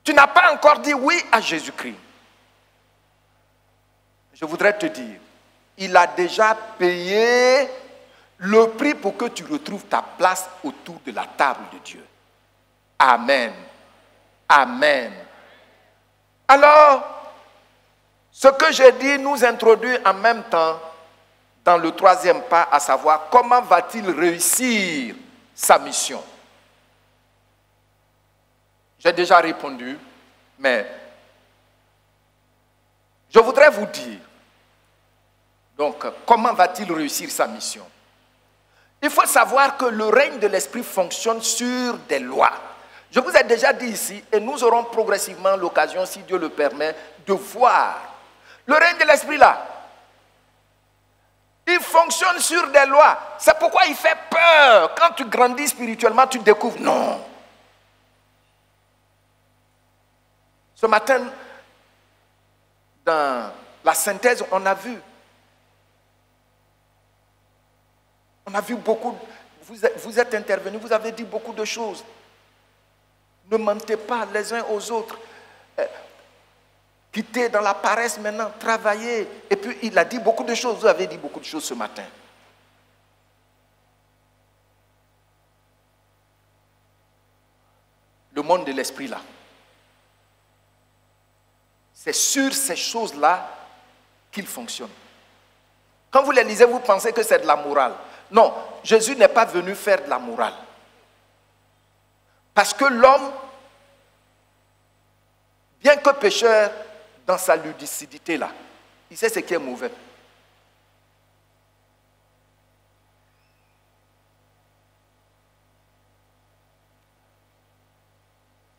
Tu n'as pas encore dit oui à Jésus-Christ. Je voudrais te dire, il a déjà payé le prix pour que tu retrouves ta place autour de la table de Dieu. Amen. Amen. Alors, ce que j'ai dit nous introduit en même temps dans le troisième pas, à savoir comment va-t-il réussir sa mission. J'ai déjà répondu, mais je voudrais vous dire, donc, comment va-t-il réussir sa mission? Il faut savoir que le règne de l'esprit fonctionne sur des lois. Je vous ai déjà dit ici, et nous aurons progressivement l'occasion, si Dieu le permet, de voir. Le règne de l'esprit là, il fonctionne sur des lois. C'est pourquoi il fait peur. Quand tu grandis spirituellement, tu découvres, non. Ce matin, dans la synthèse, on a vu beaucoup, vous êtes intervenus, vous avez dit beaucoup de choses. Ne mentez pas les uns aux autres. Quittez dans la paresse maintenant, travaillez. Et puis il a dit beaucoup de choses, vous avez dit beaucoup de choses ce matin. Le monde de l'esprit là, c'est sur ces choses-là qu'il fonctionne. Quand vous les lisez, vous pensez que c'est de la morale. Non, Jésus n'est pas venu faire de la morale. Parce que l'homme, bien que pécheur, dans sa ludicidité là, il sait ce qui est mauvais.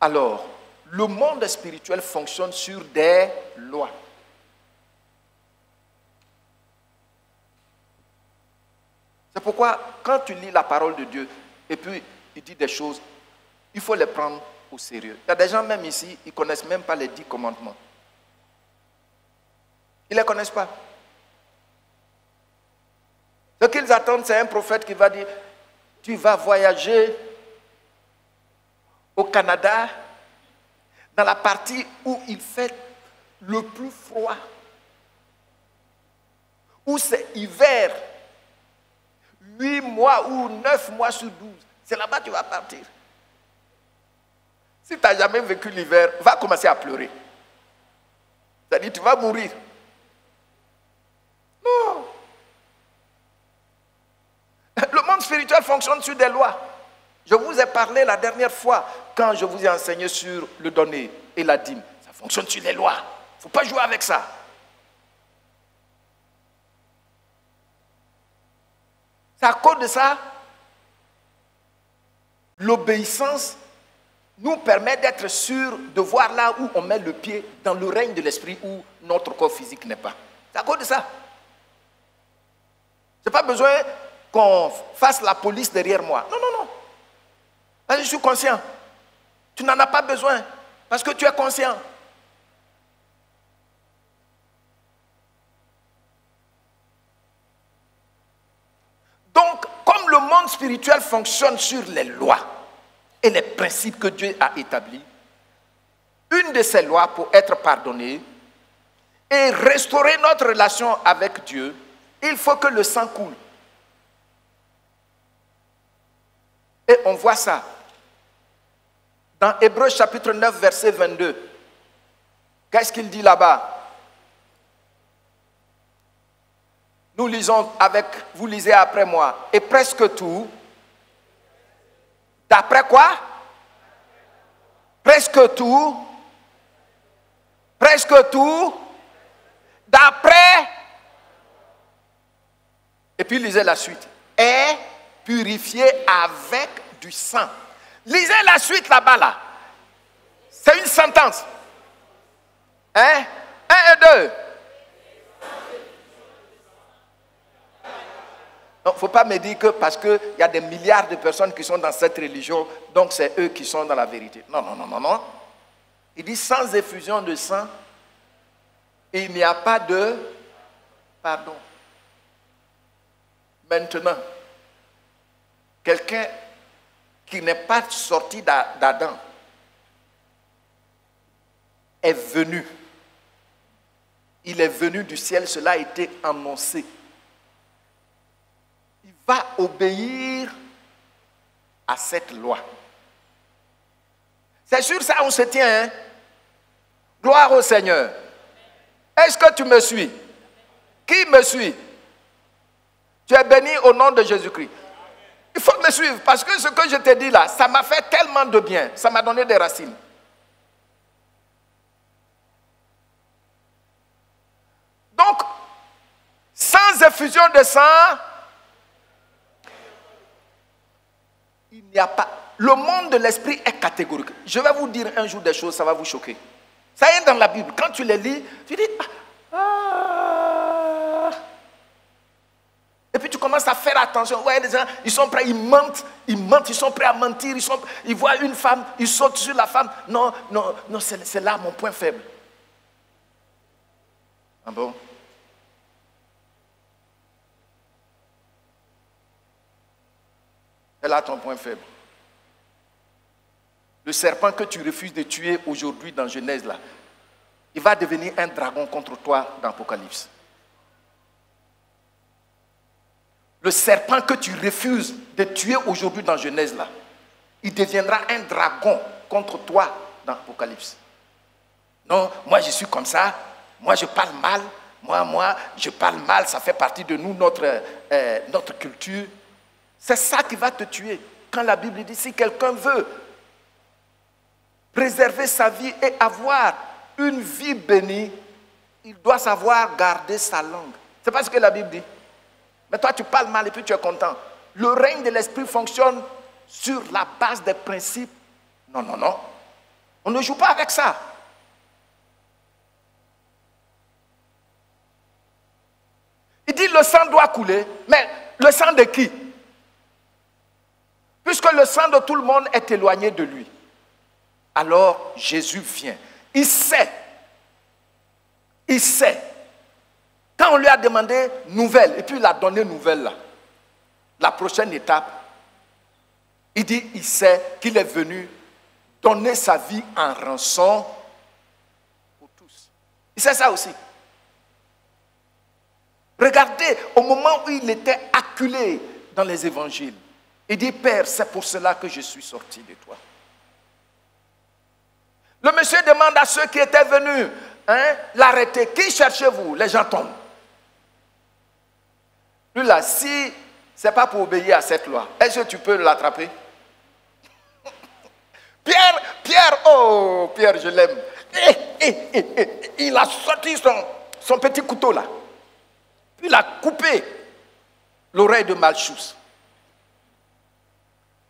Alors, le monde spirituel fonctionne sur des lois. C'est pourquoi, quand tu lis la parole de Dieu, et puis il dit des choses, il faut les prendre au sérieux. Il y a des gens même ici, ils ne connaissent même pas les 10 commandements. Ils ne les connaissent pas. Ce qu'ils attendent, c'est un prophète qui va dire, tu vas voyager au Canada, dans la partie où il fait le plus froid, où c'est hiver, 8 mois ou 9 mois sur 12. C'est là-bas que tu vas partir. Si tu n'as jamais vécu l'hiver, va commencer à pleurer. C'est-à-dire tu vas mourir. Non. Le monde spirituel fonctionne sur des lois. Je vous ai parlé la dernière fois quand je vous ai enseigné sur le donner et la dîme. Ça fonctionne sur les lois. Il ne faut pas jouer avec ça. C'est à cause de ça, l'obéissance nous permet d'être sûrs de voir là où on met le pied dans le règne de l'esprit où notre corps physique n'est pas. C'est à cause de ça. Je n'ai pas besoin qu'on fasse la police derrière moi. Non, non, non. Parce que je suis conscient. Tu n'en as pas besoin parce que tu es conscient. Donc, comme le monde spirituel fonctionne sur les lois et les principes que Dieu a établis, une de ces lois pour être pardonné et restaurer notre relation avec Dieu, il faut que le sang coule. Et on voit ça dans Hébreux chapitre 9, verset 22. Qu'est-ce qu'il dit là-bas? Nous lisons avec, vous lisez après moi. Et presque tout, d'après quoi? Presque tout, d'après, et puis lisez la suite, est purifié avec du sang. Lisez la suite là-bas, là. C'est une sentence. Hein? 1 et 2. Il ne faut pas me dire que parce qu'il y a des milliards de personnes qui sont dans cette religion, donc c'est eux qui sont dans la vérité. Non, non, non, non, non. Il dit sans effusion de sang, il n'y a pas de pardon. Maintenant, quelqu'un qui n'est pas sorti d'Adam est venu. Il est venu du ciel, cela a été annoncé. Il va obéir à cette loi. C'est sur ça on se tient. Hein? Gloire au Seigneur. Est-ce que tu me suis? Qui me suit? Tu es béni au nom de Jésus-Christ. Il faut me suivre parce que ce que je te dis là, ça m'a fait tellement de bien. Ça m'a donné des racines. Donc, sans effusion de sang, il n'y a pas. Le monde de l'esprit est catégorique. Je vais vous dire un jour des choses, ça va vous choquer. Ça y est dans la Bible. Quand tu les lis, tu dis et puis tu commences à faire attention. Ouais, les gens, ils sont prêts, ils mentent, ils sont prêts à mentir, ils voient une femme, ils sautent sur la femme. Non, non, non, c'est là mon point faible. Ah bon? C'est là ton point faible. Le serpent que tu refuses de tuer aujourd'hui dans Genèse, là, il va devenir un dragon contre toi dans Apocalypse. Le serpent que tu refuses de tuer aujourd'hui dans Genèse, là, il deviendra un dragon contre toi dans Apocalypse. Non, moi je suis comme ça, moi je parle mal, moi je parle mal, ça fait partie de nous, notre culture. C'est ça qui va te tuer. Quand la Bible dit, si quelqu'un veut préserver sa vie et avoir une vie bénie, il doit savoir garder sa langue. C'est pas ce que la Bible dit. Mais toi, tu parles mal et puis tu es content. Le règne de l'esprit fonctionne sur la base des principes. Non, non, non. On ne joue pas avec ça. Il dit le sang doit couler. Mais le sang de qui? Puisque le sang de tout le monde est éloigné de lui. Alors Jésus vient. Il sait. Il sait. Quand on lui a demandé nouvelle, et puis il a donné nouvelle là, la prochaine étape, il dit, il sait qu'il est venu donner sa vie en rançon pour tous. Il sait ça aussi. Regardez, au moment où il était acculé dans les évangiles, il dit, Père, c'est pour cela que je suis sorti de toi. Le monsieur demande à ceux qui étaient venus l'arrêter. Qui cherchez-vous? Les gens tombent. Lui là, si ce n'est pas pour obéir à cette loi, est-ce que tu peux l'attraper? Pierre, oh, Pierre, je l'aime. Il a sorti son petit couteau là. Puis il a coupé l'oreille de Malchus.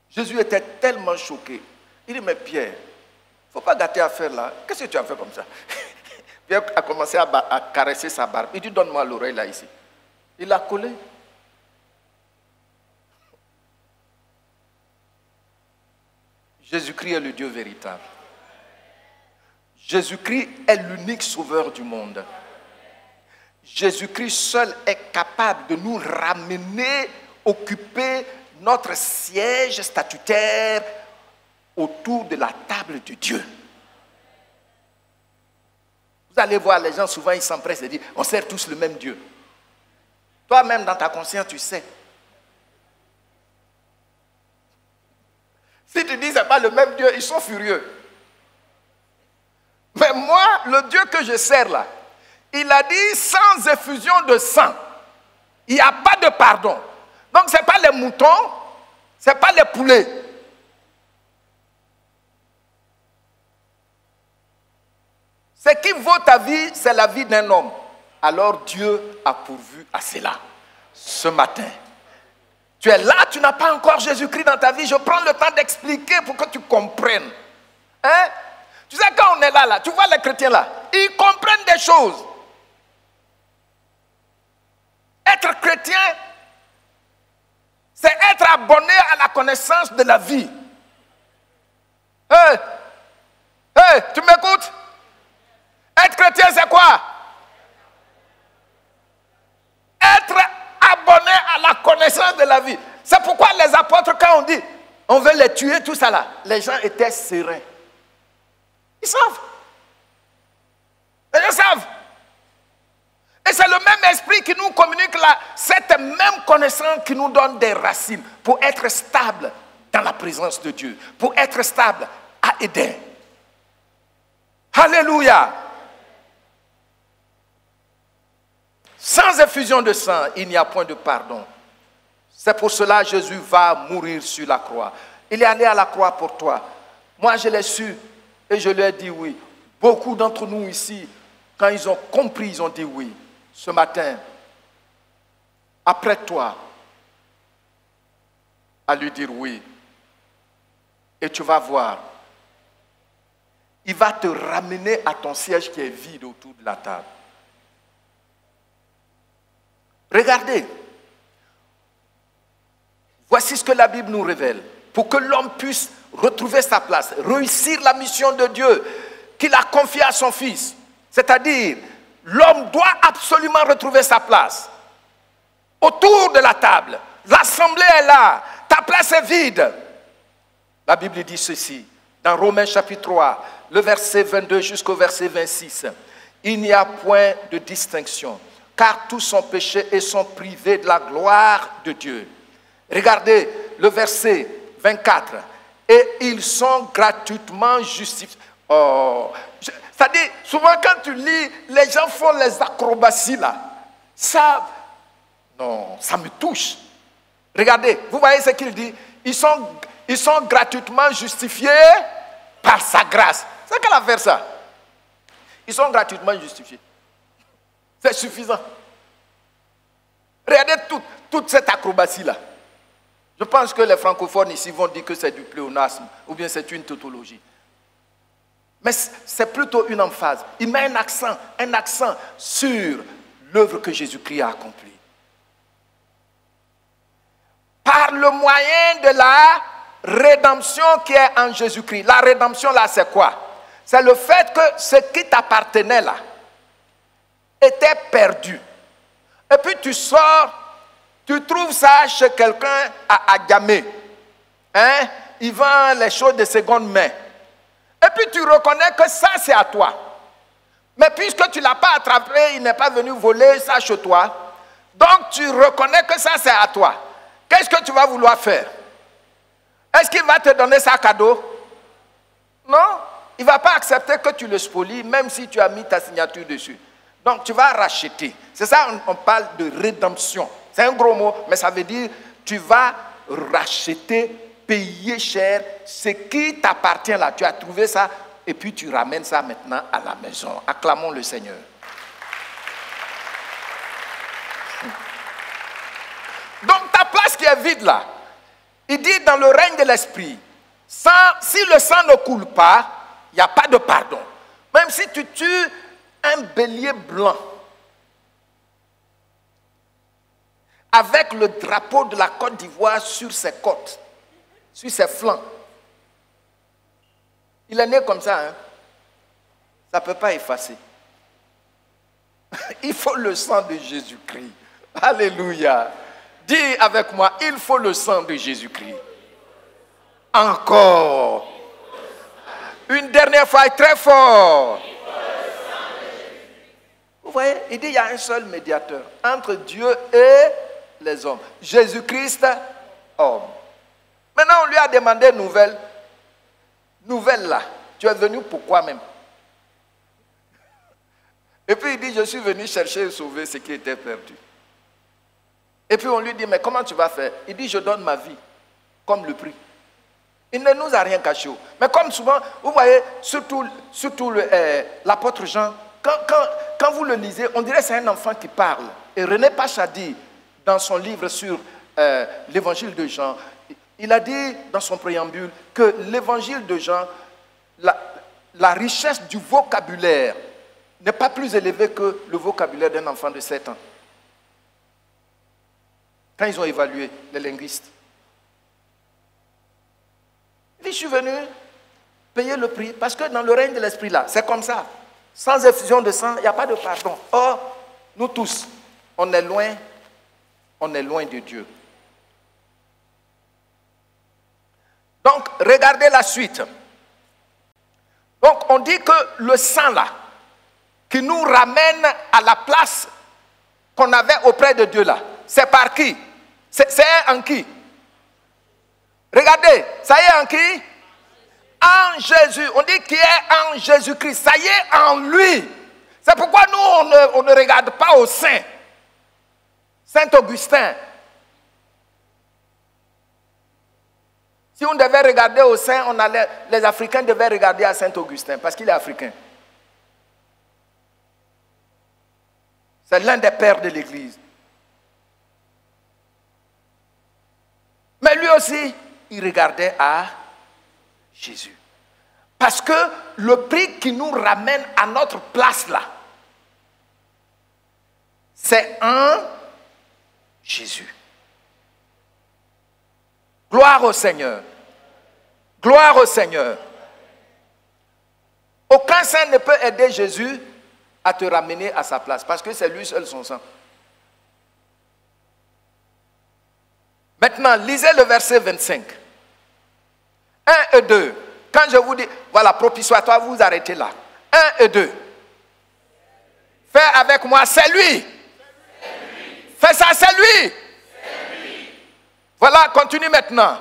Jésus était tellement choqué. Il dit, mais Pierre, il ne faut pas gâter l'affaire là. Qu'est-ce que tu as fait comme ça? Pierre a commencé à caresser sa barbe. Il dit, donne-moi l'oreille là ici. Il l'a collé. Jésus-Christ est le Dieu véritable. Jésus-Christ est l'unique sauveur du monde. Jésus-Christ seul est capable de nous ramener, occuper notre siège statutaire autour de la table de Dieu. Vous allez voir, les gens souvent ils s'empressent de dire, on sert tous le même Dieu. Toi-même dans ta conscience, tu sais. Si tu dis que ce n'est pas le même Dieu, ils sont furieux. Mais moi, le Dieu que je sers là, il a dit sans effusion de sang, il n'y a pas de pardon. Donc ce n'est pas les moutons, ce n'est pas les poulets. Ce qui vaut ta vie, c'est la vie d'un homme. Alors Dieu a pourvu à cela. Ce matin, tu es là, tu n'as pas encore Jésus-Christ dans ta vie. Je prends le temps d'expliquer pour que tu comprennes. Hein? Tu sais, quand on est là, tu vois les chrétiens là, ils comprennent des choses. Être chrétien, c'est être abonné à la connaissance de la vie. Tu m'écoutes? Être chrétien, c'est quoi? Être abonné à la connaissance de la vie. C'est pourquoi les apôtres, quand on dit, on veut les tuer, tout ça là, les gens étaient sereins. Ils savent. Les gens savent. Et c'est le même esprit qui nous communique là, cette même connaissance qui nous donne des racines pour être stable dans la présence de Dieu, pour être stable à Éden. Alléluia. Sans effusion de sang, il n'y a point de pardon. C'est pour cela que Jésus va mourir sur la croix. Il est allé à la croix pour toi. Moi, je l'ai su et je lui ai dit oui. Beaucoup d'entre nous ici, quand ils ont compris, ils ont dit oui. Ce matin, apprête-toi à lui dire oui. Et tu vas voir. Il va te ramener à ton siège qui est vide autour de la table. Regardez. Voici ce que la Bible nous révèle. Pour que l'homme puisse retrouver sa place, réussir la mission de Dieu qu'il a confiée à son Fils. C'est-à-dire, l'homme doit absolument retrouver sa place. Autour de la table. L'assemblée est là. Ta place est vide. La Bible dit ceci. Dans Romains chapitre 3, le verset 22 jusqu'au verset 26. Il n'y a point de distinction, car tous sont péchés et sont privés de la gloire de Dieu. Regardez le verset 24. Et ils sont gratuitement justifiés. C'est-à-dire, souvent quand tu lis, les gens font les acrobaties là. Ça me touche. Regardez, vous voyez ce qu'il dit? Ils sont gratuitement justifiés par sa grâce. C'est quelle affaire ça? Ils sont gratuitement justifiés. C'est suffisant. Regardez toute cette acrobatie-là. Je pense que les francophones ici vont dire que c'est du pléonasme ou bien c'est une tautologie. Mais c'est plutôt une emphase. Il met un accent sur l'œuvre que Jésus-Christ a accomplie. Par le moyen de la rédemption qui est en Jésus-Christ. La rédemption là, c'est quoi? C'est le fait que ce qui t'appartenait là était perdu. Et puis tu sors, tu trouves ça chez quelqu'un à Agamé. Hein? Il vend les choses de seconde main. Et puis tu reconnais que ça c'est à toi. Mais puisque tu ne l'as pas attrapé, il n'est pas venu voler ça chez toi. Donc tu reconnais que ça c'est à toi. Qu'est-ce que tu vas vouloir faire? Est-ce qu'il va te donner ça cadeau? Non, il ne va pas accepter que tu le spolies, même si tu as mis ta signature dessus. Donc tu vas racheter. C'est ça, on parle de rédemption. C'est un gros mot, mais ça veut dire tu vas racheter, payer cher ce qui t'appartient là. Tu as trouvé ça et puis tu ramènes ça maintenant à la maison. Acclamons le Seigneur. Donc ta place qui est vide là, il dit dans le règne de l'esprit, si le sang ne coule pas, il n'y a pas de pardon. Même si tu tues un bélier blanc avec le drapeau de la Côte d'Ivoire sur ses côtes, sur ses flancs. Il est né comme ça, hein? Ça ne peut pas effacer. Il faut le sang de Jésus-Christ. Alléluia. Dis avec moi, il faut le sang de Jésus-Christ. Encore. Une dernière fois, très fort. voyez, il dit il y a un seul médiateur entre Dieu et les hommes. Jésus-Christ, homme. Maintenant, on lui a demandé nouvelle. Nouvelle là. Tu es venu pourquoi même? Et puis il dit, je suis venu chercher et sauver ce qui était perdu. Et puis on lui dit, mais comment tu vas faire? Il dit, je donne ma vie comme le prix. Il ne nous a rien caché. Mais comme souvent, vous voyez, surtout l'apôtre Jean, quand vous le lisez, on dirait que c'est un enfant qui parle. Et René Pache a dit, dans son livre sur l'évangile de Jean, il a dit dans son préambule que l'évangile de Jean, la richesse du vocabulaire n'est pas plus élevée que le vocabulaire d'un enfant de 7 ans. Quand ils ont évalué, les linguistes. Il dit, je suis venu payer le prix, parce que dans le règne de l'esprit là, c'est comme ça. Sans effusion de sang, il n'y a pas de pardon. Or, nous tous, on est loin de Dieu. Donc, regardez la suite. Donc, on dit que le sang là, qui nous ramène à la place qu'on avait auprès de Dieu là, c'est par qui? C'est en qui? Regardez, ça y est en qui? En Jésus. On dit qu'il est en Jésus-Christ. Ça y est en lui. C'est pourquoi nous, on ne regarde pas au saint. Saint Augustin. Si on devait regarder au saint, les Africains devaient regarder à Saint Augustin, parce qu'il est africain. C'est l'un des pères de l'Église. Mais lui aussi, il regardait à Jésus. Parce que le prix qui nous ramène à notre place là, c'est en Jésus. Gloire au Seigneur. Gloire au Seigneur. Aucun saint ne peut aider Jésus à te ramener à sa place, parce que c'est lui seul son sang. Maintenant, lisez le verset 25. 1 et 2. Quand je vous dis, voilà, propitiatoire, vous arrêtez là. 1 et 2. Fais avec moi, c'est lui. Fais ça, c'est lui. Voilà, continue maintenant.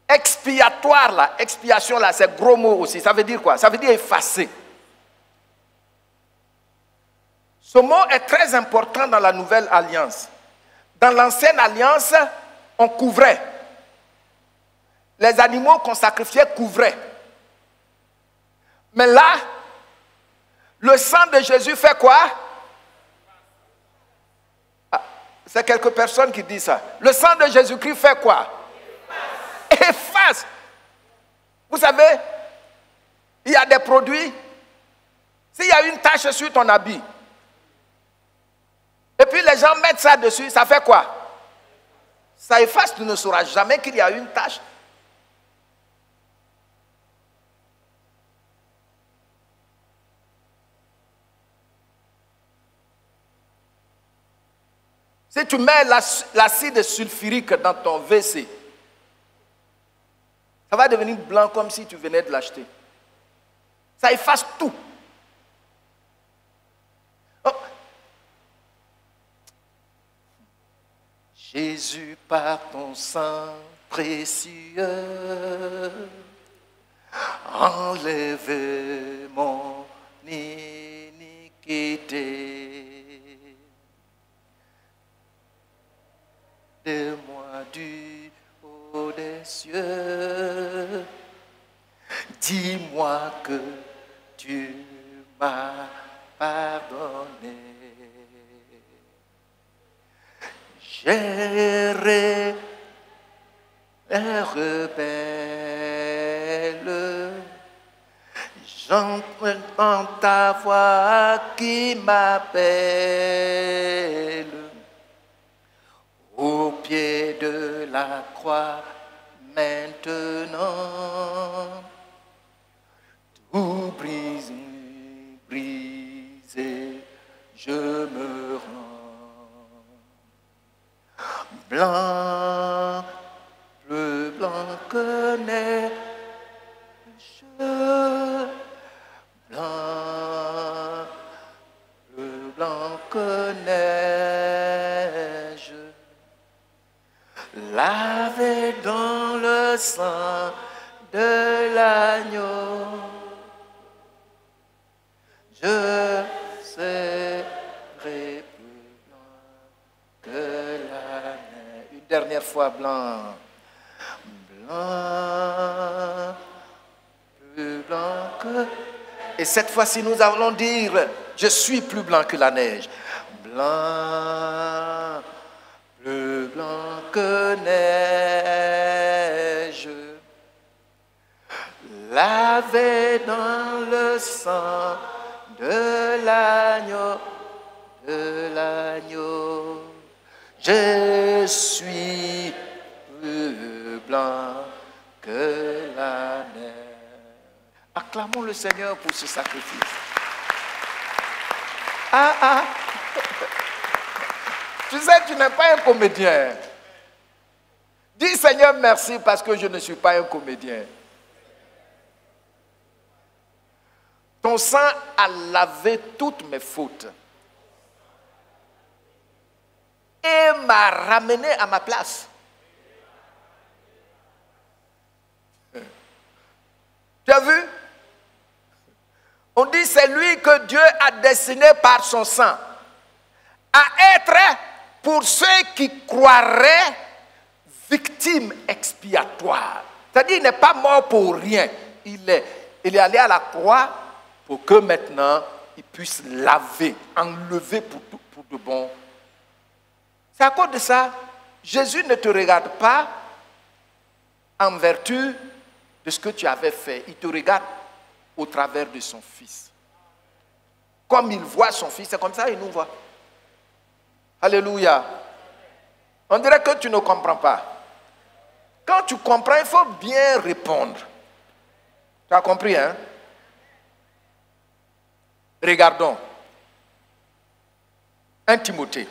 Expiatoire là, expiation là, c'est gros mot aussi. Ça veut dire quoi? Ça veut dire effacer. Ce mot est très important dans la nouvelle alliance. Dans l'ancienne alliance, on couvrait. Les animaux qu'on sacrifiait couvraient. Mais là, le sang de Jésus fait quoi? Ah, c'est quelques personnes qui disent ça. Le sang de Jésus-Christ fait quoi? Efface. Vous savez, il y a des produits. S'il y a une tache sur ton habit, et puis les gens mettent ça dessus, ça fait quoi? Ça efface, tu ne sauras jamais qu'il y a une tache. Si tu mets l'acide sulfurique dans ton WC, ça va devenir blanc comme si tu venais de l'acheter. Ça efface tout. Oh. Jésus, par ton sang précieux, enlève mon iniquité. De moi du haut des cieux, dis-moi que tu m'as pardonné. J'ai rebelle, j'entends ta voix qui m'appelle. Au pied de la croix, maintenant, tout brisé, je me rends. blanc, plus blanc que neige, blanc, plus blanc que neige, lavé dans le sang de l'agneau, je serai plus blanc que la neige. Une dernière fois, blanc, blanc, plus blanc que... Et cette fois-ci, nous allons dire, je suis plus blanc que la neige. Blanc, plus blanc que neige, lavé dans le sang de l'agneau, je suis plus blanc que la neige. Acclamons le Seigneur pour ce sacrifice. Tu sais, tu n'es pas un comédien. Dis Seigneur merci parce que je ne suis pas un comédien. Ton sang a lavé toutes mes fautes et m'a ramené à ma place. Tu as vu? On dit c'est lui que Dieu a destiné par son sang à être pour ceux qui croiraient victime expiatoire. C'est-à-dire il n'est pas mort pour rien. Il est allé à la croix pour que maintenant il puisse laver, enlever pour de bon. C'est à cause de ça, Jésus ne te regarde pas en vertu de ce que tu avais fait. Il te regarde au travers de son Fils. Comme il voit son Fils, c'est comme ça qu'il nous voit. Alléluia. On dirait que tu ne comprends pas. Quand tu comprends, il faut bien répondre. Tu as compris, hein? Regardons. 1 Timothée.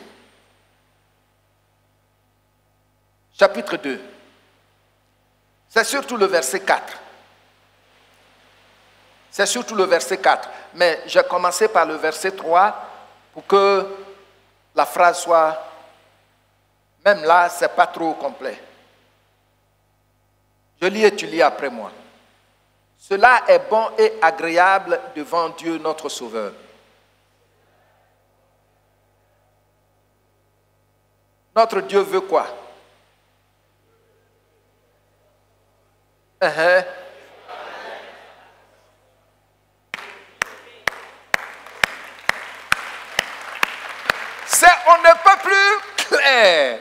Chapitre 2. C'est surtout le verset 4. C'est surtout le verset 4. Mais j'ai commencé par le verset 3 pour que la phrase soit... Même là, ce n'est pas trop complet. Je lis et tu lis après moi. Cela est bon et agréable devant Dieu notre Sauveur. Notre Dieu veut quoi? C'est on ne peut plus clair.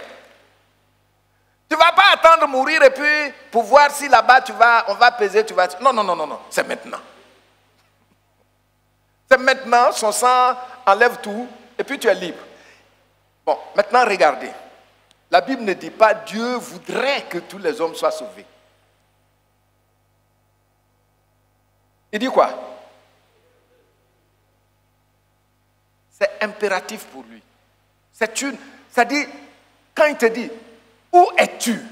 Tu ne vas pas attendre mourir et puis pour voir si là-bas on va peser, tu vas... Non, c'est maintenant. C'est maintenant, son sang enlève tout et puis tu es libre. Bon, maintenant regardez. La Bible ne dit pas Dieu voudrait que tous les hommes soient sauvés. Il dit quoi? C'est impératif pour lui. C'est-à-dire, quand il te dit, où es-tu?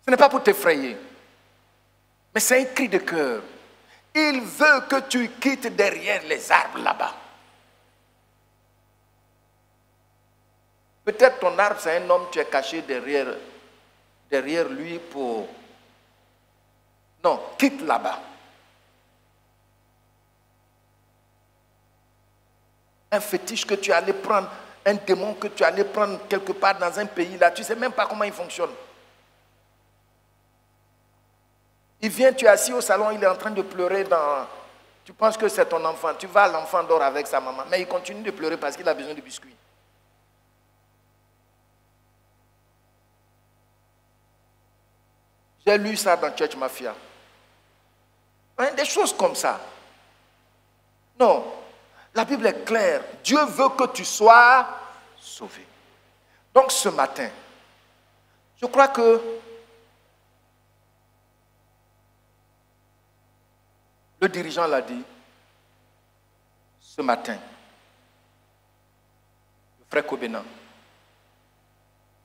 Ce n'est pas pour t'effrayer, mais c'est un cri de cœur. Il veut que tu quittes derrière les arbres là-bas. Peut-être ton arbre, c'est un homme, tu es caché derrière lui pour... Non, quitte là-bas. Un fétiche que tu allais prendre, un démon que tu allais prendre quelque part dans un pays là, tu ne sais même pas comment il fonctionne. Il vient, tu es assis au salon, il est en train de pleurer Tu penses que c'est ton enfant, tu vas, l'enfant dort avec sa maman, mais il continue de pleurer parce qu'il a besoin de biscuits. J'ai lu ça dans Church Mafia. Des choses comme ça. Non. La Bible est claire. Dieu veut que tu sois sauvé. Donc ce matin, je crois que le dirigeant l'a dit. Ce matin, le frère Kobenan,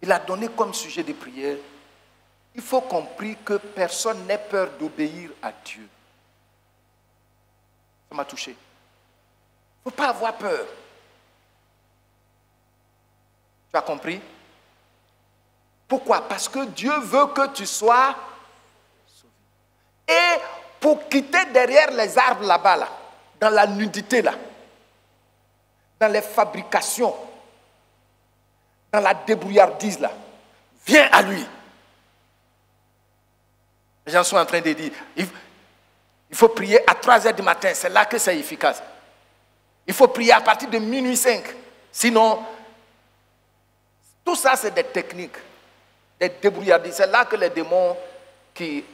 il a donné comme sujet de prière, il faut qu'on prie que personne n'ait peur d'obéir à Dieu. Ça m'a touché. Il ne faut pas avoir peur. Tu as compris? Pourquoi? Parce que Dieu veut que tu sois sauvé. Et pour quitter derrière les arbres là-bas, là, dans la nudité, là, dans les fabrications, dans la débrouillardise, là, viens à lui. Les gens sont en train de dire, il faut prier à 3 heures du matin, c'est là que c'est efficace. Il faut prier à partir de minuit 5. Sinon, tout ça c'est des techniques, des débrouillardises. C'est là que les démons qu'ils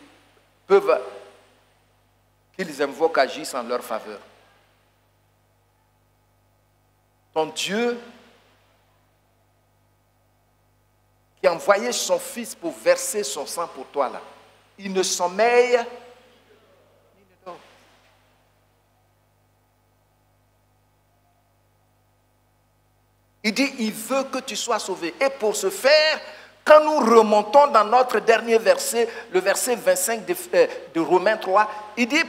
invoquent agissent en leur faveur. Ton Dieu qui a envoyé son Fils pour verser son sang pour toi là, il ne sommeille ni ne dort. Il dit, il veut que tu sois sauvé. Et pour ce faire, quand nous remontons dans notre dernier verset, le verset 25 de Romains 3, il dit,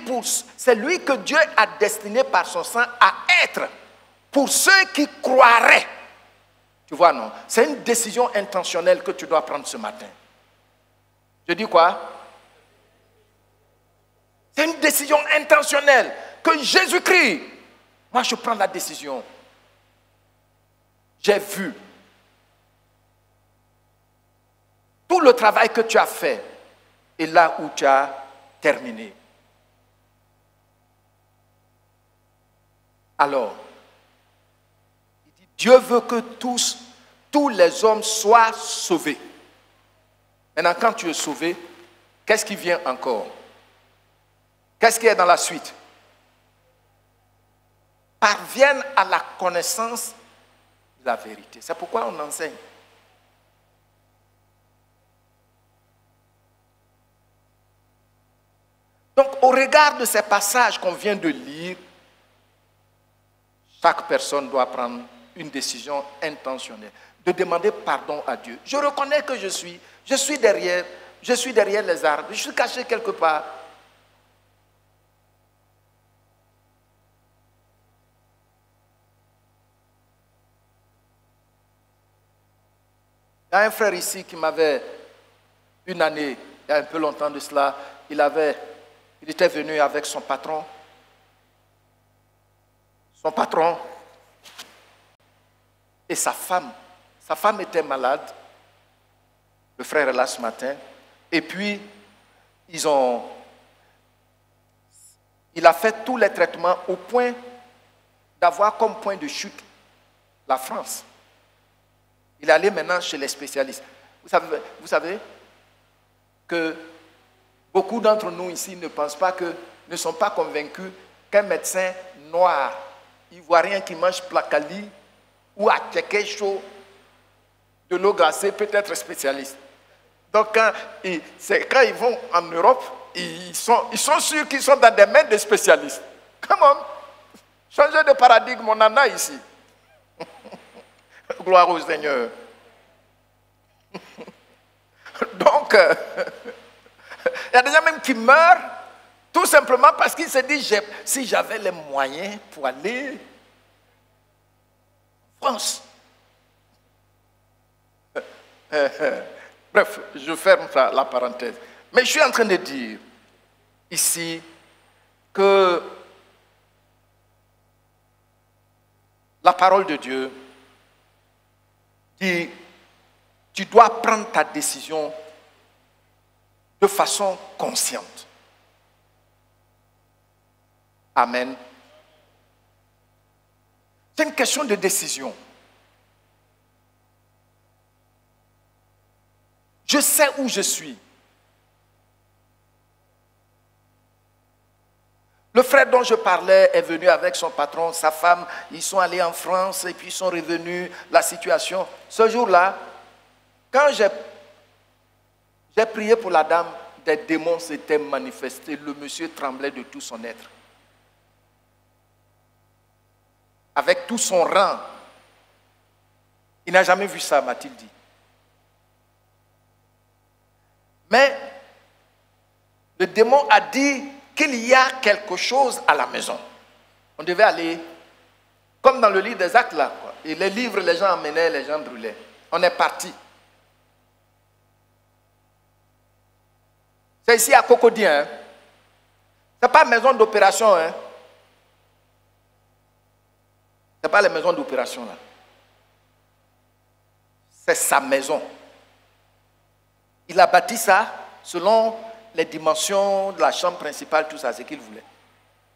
c'est lui que Dieu a destiné par son sang à être pour ceux qui croiraient. Tu vois, non? C'est une décision intentionnelle que tu dois prendre ce matin. Je dis quoi? C'est une décision intentionnelle que Jésus-Christ, moi je prends la décision. J'ai vu tout le travail que tu as fait et là où tu as terminé. Alors, il dit, Dieu veut que tous les hommes soient sauvés. Maintenant, quand tu es sauvé, qu'est-ce qui vient encore? Qu'est-ce qui est dans la suite? Parviennent à la connaissance de la vérité. C'est pourquoi on enseigne. Donc, au regard de ces passages qu'on vient de lire, chaque personne doit prendre une décision intentionnelle, de demander pardon à Dieu. Je reconnais que je suis derrière les arbres, je suis caché quelque part. Il y a un frère ici qui m'avait, une année, il y a un peu longtemps de cela, il était venu avec son patron. Son patron et sa femme. Sa femme était malade. Le frère est là ce matin. Et puis, il a fait tous les traitements au point d'avoir comme point de chute la France. Il est allé maintenant chez les spécialistes. Vous savez que beaucoup d'entre nous ici ne sont pas convaincus qu'un médecin noir, ivoirien qui mange placali ou à quelque chaud de l'eau glacée peut être spécialiste. Donc quand ils vont en Europe, ils sont sûrs qu'ils sont dans des mains de spécialistes. Comment? Changer de paradigme, on en a ici. Gloire au Seigneur. Donc, il y a des gens même qui meurent tout simplement parce qu'ils se disent, si j'avais les moyens pour aller en France. Bref, je ferme la parenthèse. Mais je suis en train de dire ici que la parole de Dieu dit, tu dois prendre ta décision de façon consciente. Amen. C'est une question de décision. Je sais où je suis. Le frère dont je parlais est venu avec son patron, sa femme, ils sont allés en France et puis ils sont revenus, la situation. Ce jour-là, quand j'ai prié pour la dame, des démons s'étaient manifestés, le monsieur tremblait de tout son être. Avec tout son rang. Il n'a jamais vu ça, m'a-t-il dit. Mais le démon a dit qu'il y a quelque chose à la maison. On devait aller, comme dans le livre des Actes là, quoi. Et les livres, les gens emmenaient, les gens brûlaient. On est parti. C'est ici à Cocody, hein. Ce n'est pas maison d'opération, hein. Ce n'est pas les maisons d'opération là. C'est sa maison. Il a bâti ça selon les dimensions de la chambre principale, tout ça, c'est ce qu'il voulait.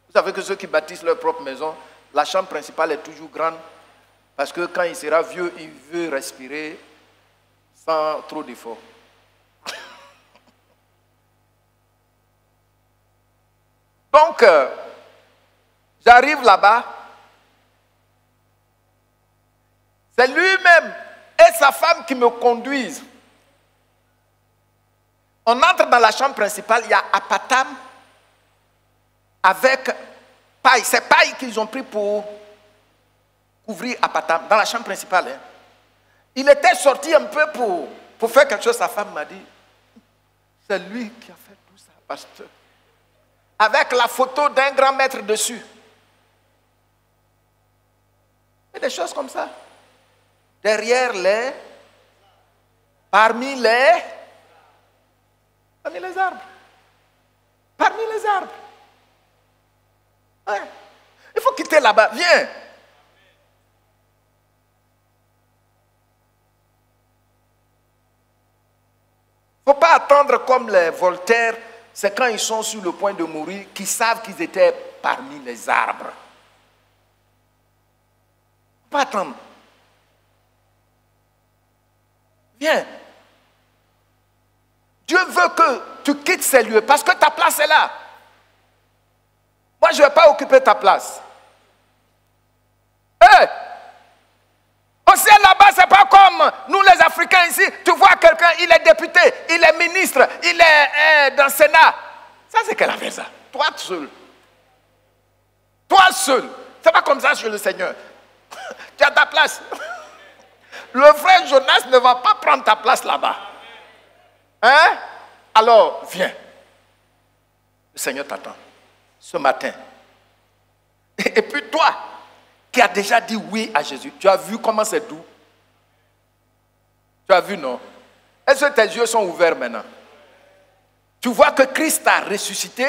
Vous savez que ceux qui bâtissent leur propre maison, la chambre principale est toujours grande parce que quand il sera vieux, il veut respirer sans trop d'efforts. Donc, j'arrive là-bas. C'est lui-même et sa femme qui me conduisent. On entre dans la chambre principale, il y a Apatam avec paille. C'est paille qu'ils ont pris pour couvrir Apatam dans la chambre principale. Hein. Il était sorti un peu pour faire quelque chose. Sa femme m'a dit, c'est lui qui a fait tout ça, pasteur. Avec la photo d'un grand maître dessus. Et des choses comme ça. Derrière parmi les arbres. Parmi les arbres. Ouais. Il faut quitter là-bas. Viens. Il ne faut pas attendre comme les Voltaire. C'est quand ils sont sur le point de mourir qu'ils savent qu'ils étaient parmi les arbres. Il ne faut pas attendre. Viens. Dieu veut que tu quittes ces lieux parce que ta place est là. Moi, je ne vais pas occuper ta place. Hey! Au ciel là-bas, ce n'est pas comme nous les Africains ici. Tu vois quelqu'un, il est député, il est ministre, il est dans le Sénat. Ça, c'est quelle affaire ça? Toi seul. Toi seul. Ce n'est pas comme ça chez le Seigneur. Tu as ta place. Le frère Jonas ne va pas prendre ta place là-bas. Hein? Alors, viens. Le Seigneur t'attend. Ce matin. Et puis toi, qui as déjà dit oui à Jésus, tu as vu comment c'est doux? Tu as vu, non? Est-ce que tes yeux sont ouverts maintenant? Tu vois que Christ t'a ressuscité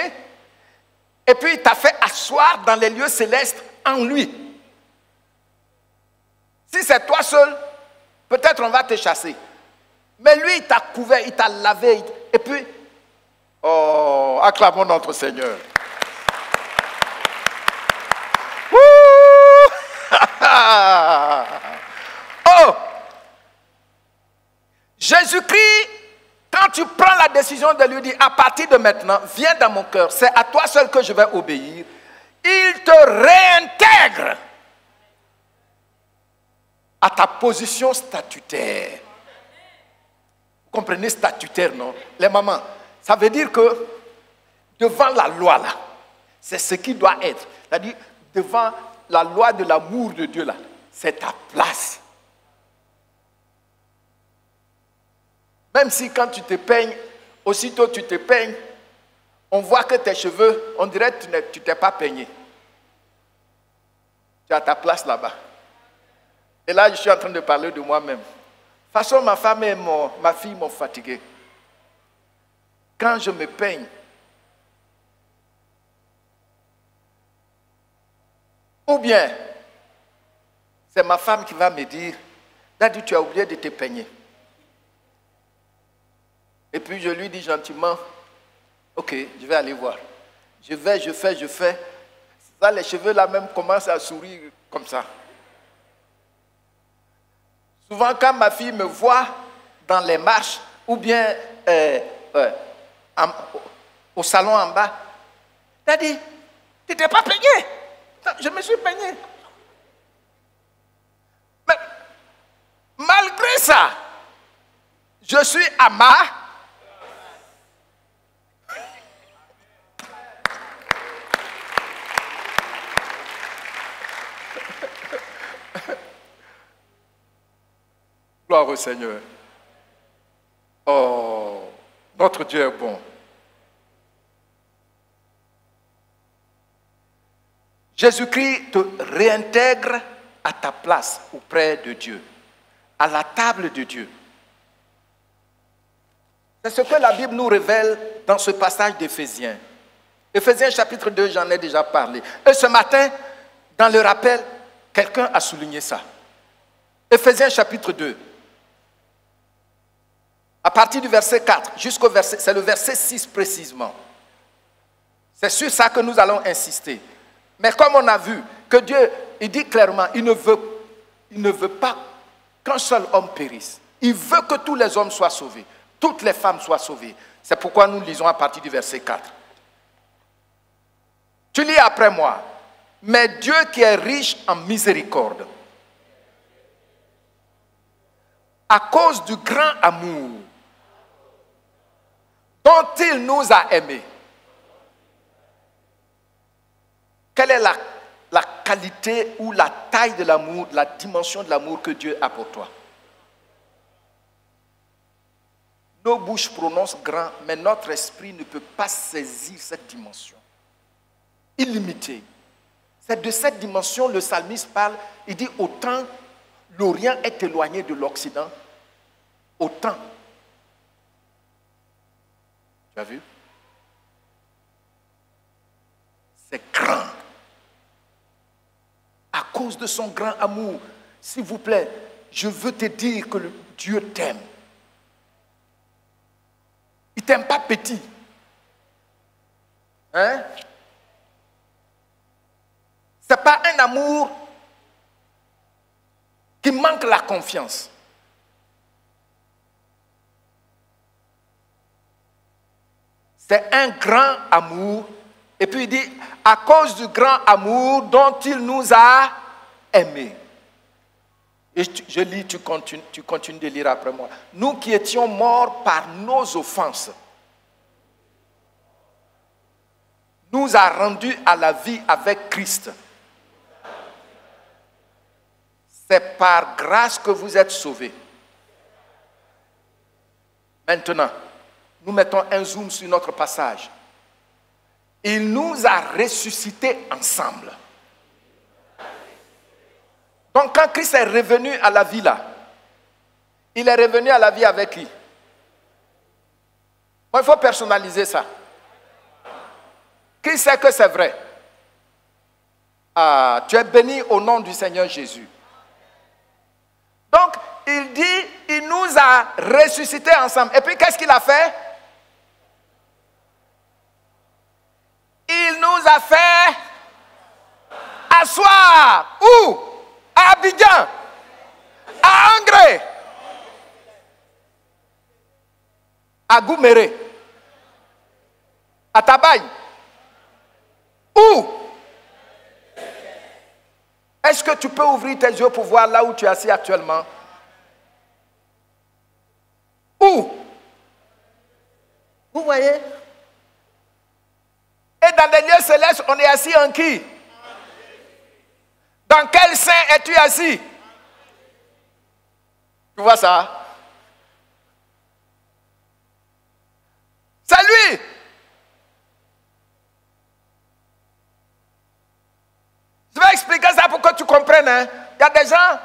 et puis il t'a fait asseoir dans les lieux célestes en lui. Si c'est toi seul, peut-être on va te chasser. Mais lui, il t'a couvert, il t'a lavé. Et puis, oh, acclamons notre Seigneur. Oh! Jésus-Christ, quand tu prends la décision de lui dire, à partir de maintenant, viens dans mon cœur, c'est à toi seul que je vais obéir, il te réintègre à ta position statutaire. Vous comprenez statutaire, non? Les mamans, ça veut dire que devant la loi, là, c'est ce qui doit être. C'est-à-dire, devant la loi de l'amour de Dieu, là, c'est ta place. Même si quand tu te peignes, aussitôt tu te peignes, on voit que tes cheveux, on dirait que tu t'es pas peigné. Tu as ta place là-bas. Et là, je suis en train de parler de moi-même. De toute façon, ma femme et ma fille m'ont fatigué. Quand je me peigne, ou bien, c'est ma femme qui va me dire, Daddy, tu as oublié de te peigner. Et puis je lui dis gentiment, ok, je vais aller voir. Je fais. Ça, les cheveux là même commencent à sourire comme ça. Souvent quand ma fille me voit dans les marches, ou bien au salon en bas, Daddy, tu t'es pas peigné? Je me suis peigné. Mais malgré ça, je suis à ma... Gloire au Seigneur. Oh, Notre Dieu est bon. Jésus-Christ te réintègre à ta place auprès de Dieu, à la table de Dieu. C'est ce que la Bible nous révèle dans ce passage d'Éphésiens. Éphésiens chapitre 2, j'en ai déjà parlé. Et ce matin, dans le rappel, quelqu'un a souligné ça. Éphésiens chapitre 2. À partir du verset 4 jusqu'au verset, c'est le verset 6 précisément. C'est sur ça que nous allons insister. Mais comme on a vu que Dieu, il dit clairement, il ne veut pas qu'un seul homme périsse. Il veut que tous les hommes soient sauvés, toutes les femmes soient sauvées. C'est pourquoi nous lisons à partir du verset 4. Tu lis après moi. Mais Dieu qui est riche en miséricorde, à cause du grand amour dont il nous a aimés. Quelle est la qualité ou la taille de l'amour, la dimension de l'amour que Dieu a pour toi? Nos bouches prononcent grand, mais notre esprit ne peut pas saisir cette dimension illimitée. C'est de cette dimension le psalmiste parle. Il dit autant l'Orient est éloigné de l'Occident, autant. Tu as vu? C'est grand. À cause de son grand amour, s'il vous plaît, je veux te dire que Dieu t'aime. Il ne t'aime pas petit. Hein? Ce n'est pas un amour qui manque la confiance. C'est un grand amour. Et puis il dit, à cause du grand amour dont il nous a aimés. Et je lis, tu continues de lire après moi. Nous qui étions morts par nos offenses, nous a rendus à la vie avec Christ. C'est par grâce que vous êtes sauvés. Maintenant, nous mettons un zoom sur notre passage. Il nous a ressuscités ensemble. Donc quand Christ est revenu à la vie là, il est revenu à la vie avec qui? Bon, il faut personnaliser ça. Qui sait que c'est vrai? Ah, tu es béni au nom du Seigneur Jésus. Donc, il dit, il nous a ressuscités ensemble. Et puis, qu'est-ce qu'il a fait? Il nous a fait asseoir. Où? À Abidjan. À Angré. À Gouméré. À Tabaye. Où? Est-ce que tu peux ouvrir tes yeux pour voir là où tu es assis actuellement? Où? Vous voyez? Et dans les lieux célestes, on est assis en qui? Dans quel sein es-tu assis? Tu vois ça? C'est lui! Je vais expliquer ça pour que tu comprennes. Hein? Il y a des gens,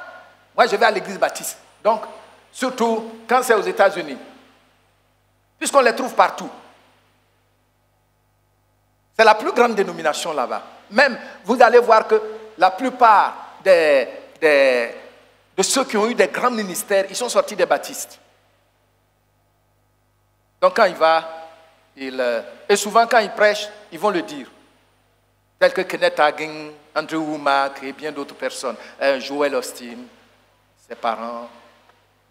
moi je vais à l'église baptiste, donc surtout quand c'est aux États-Unis, puisqu'on les trouve partout. C'est la plus grande dénomination là-bas. Même, vous allez voir que la plupart de ceux qui ont eu des grands ministères, ils sont sortis des baptistes. Donc quand il va, et souvent quand ils prêchent, ils vont le dire. Tels que Kenneth Hagin, Andrew Wommack et bien d'autres personnes. Joel Osteen, ses parents.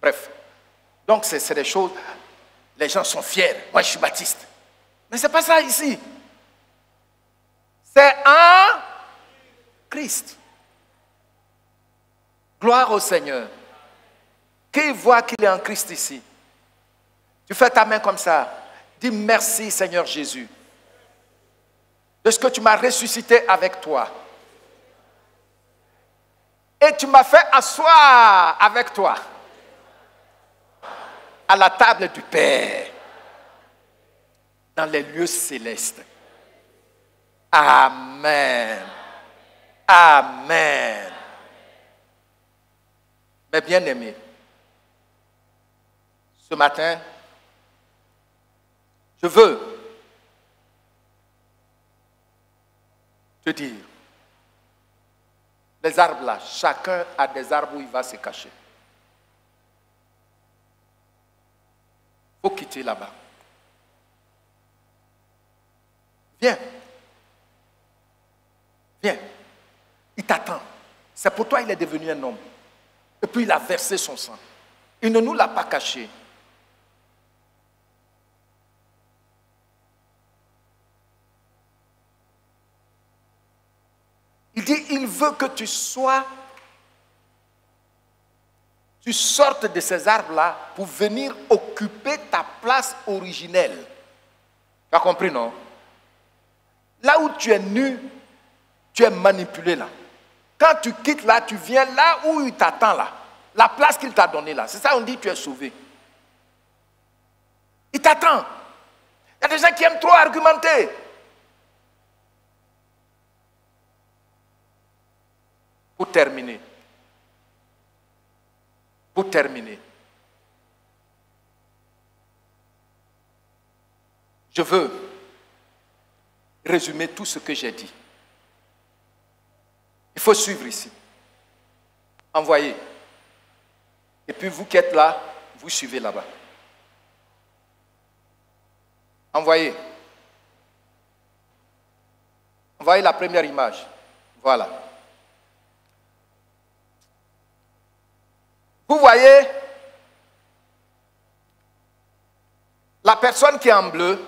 Bref. Donc c'est des choses, les gens sont fiers. Moi je suis baptiste. Mais ce n'est pas ça ici. C'est en Christ. Gloire au Seigneur. Qui voit qu'il est en Christ ici? Tu fais ta main comme ça. Dis merci Seigneur Jésus. De ce que tu m'as ressuscité avec toi. Et tu m'as fait asseoir avec toi. À la table du Père. dans les lieux célestes. Amen. Amen. Mes bien-aimés, ce matin, je veux te dire, les arbres là, chacun a des arbres où il va se cacher. Il faut quitter là-bas. Viens. Viens. Il t'attend. C'est pour toi qu'il est devenu un homme. Et puis il a versé son sang. Il ne nous l'a pas caché. Il dit, il veut que tu sortes de ces arbres-là pour venir occuper ta place originelle. Tu as compris, non? Là où tu es nu, tu es manipulé là. Quand tu quittes là, tu viens là où il t'attend là. La place qu'il t'a donnée là. C'est ça on dit tu es sauvé. Il t'attend. Il y a des gens qui aiment trop argumenter. Pour terminer. Je veux résumer tout ce que j'ai dit. Il faut suivre ici. Envoyez. Et puis vous qui êtes là, vous suivez là-bas. Envoyez. Envoyez la première image. Voilà. Vous voyez la personne qui est en bleu,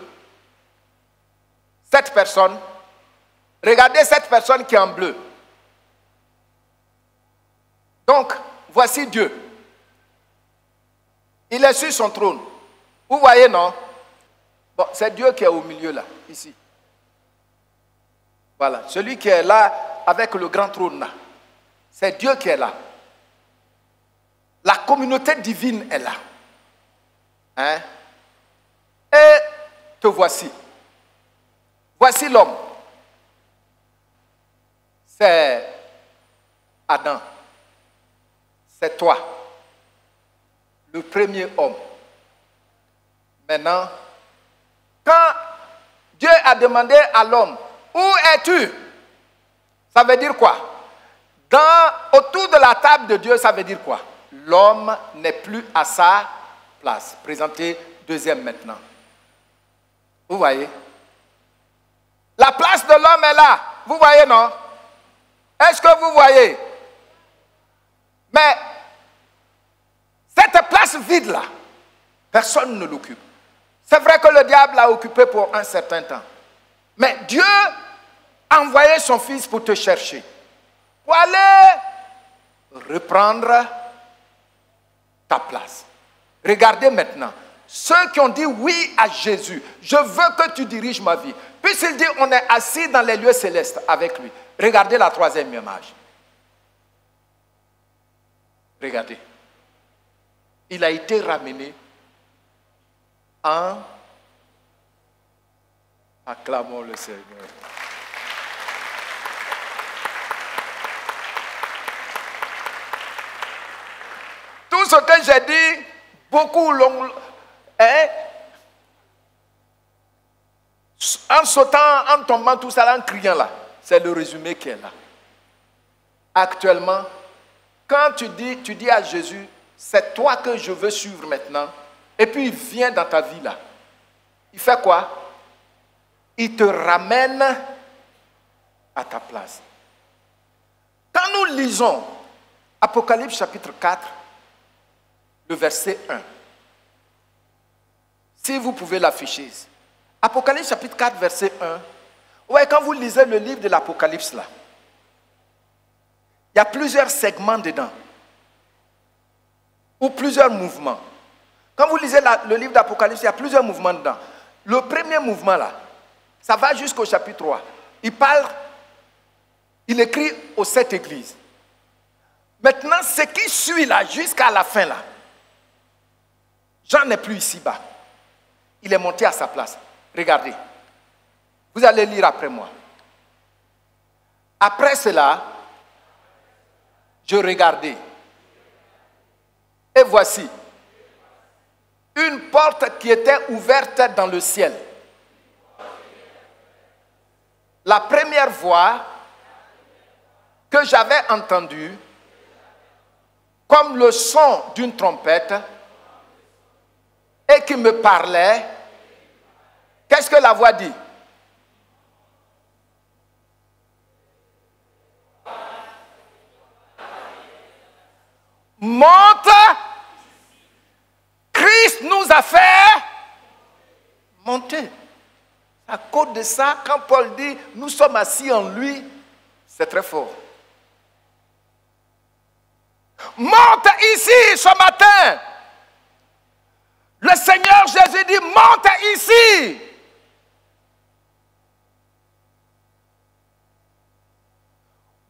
cette personne, regardez cette personne qui est en bleu. Donc, voici Dieu. Il est sur son trône. Vous voyez, non? Bon, c'est Dieu qui est au milieu là, ici. Voilà, celui qui est là avec le grand trône là. C'est Dieu qui est là. La communauté divine est là. Hein? Et te voici. Voici l'homme. C'est Adam. C'est toi. Le premier homme. Maintenant, quand Dieu a demandé à l'homme, où es-tu? Ça veut dire quoi? Autour de la table de Dieu, ça veut dire quoi? L'homme n'est plus à sa place. Présentez deuxième maintenant. Vous voyez? La place de l'homme est là. Vous voyez, non? Est-ce que vous voyez? Mais cette place vide là, personne ne l'occupe. C'est vrai que le diable l'a occupé pour un certain temps. Mais Dieu a envoyé son fils pour te chercher. Pour aller reprendre ta place. Regardez maintenant. Ceux qui ont dit oui à Jésus, je veux que tu diriges ma vie. Puisqu'il dit on est assis dans les lieux célestes avec lui. Regardez la troisième image. Regardez. Il a été ramené en... Acclamons le Seigneur. Tout ce que j'ai dit, beaucoup l'ont... en sautant, en tombant, tout ça, en criant là. C'est le résumé qui est là. Actuellement, quand tu dis à Jésus, c'est toi que je veux suivre maintenant, et puis il vient dans ta vie là. Il fait quoi? Il te ramène à ta place. Quand nous lisons Apocalypse chapitre 4, le verset 1, si vous pouvez l'afficher, Apocalypse chapitre 4, verset 1, ouais, quand vous lisez le livre de l'Apocalypse là, il y a plusieurs segments dedans, ou plusieurs mouvements. Quand vous lisez le livre d'Apocalypse, il y a plusieurs mouvements dedans. Le premier mouvement là, ça va jusqu'au chapitre 3. Il écrit aux 7 églises. Maintenant, ce qui suit là, jusqu'à la fin là, Jean n'est plus ici-bas. Il est monté à sa place. Regardez. Vous allez lire après moi. Après cela, je regardais. Et voici une porte qui était ouverte dans le ciel. La première voix que j'avais entendue, comme le son d'une trompette, et qui me parlait, qu'est-ce que la voix dit? Monte, Christ nous a fait monter. À cause de ça, quand Paul dit nous sommes assis en lui, c'est très fort. Monte ici ce matin. Le Seigneur Jésus dit monte ici.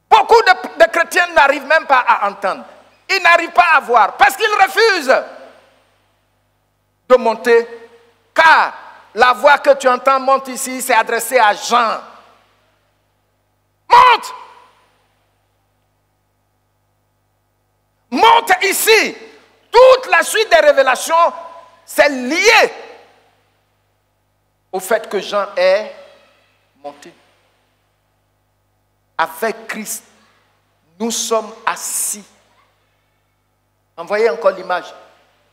Beaucoup de chrétiens n'arrivent même pas à entendre. Ils n'arrivent pas à voir parce qu'ils refusent de monter. Car la voix que tu entends monte ici, c'est adressé à Jean. Monte! Monte ici. Toute la suite des révélations, c'est lié au fait que Jean est monté. Avec Christ, nous sommes assis. Envoyez encore l'image.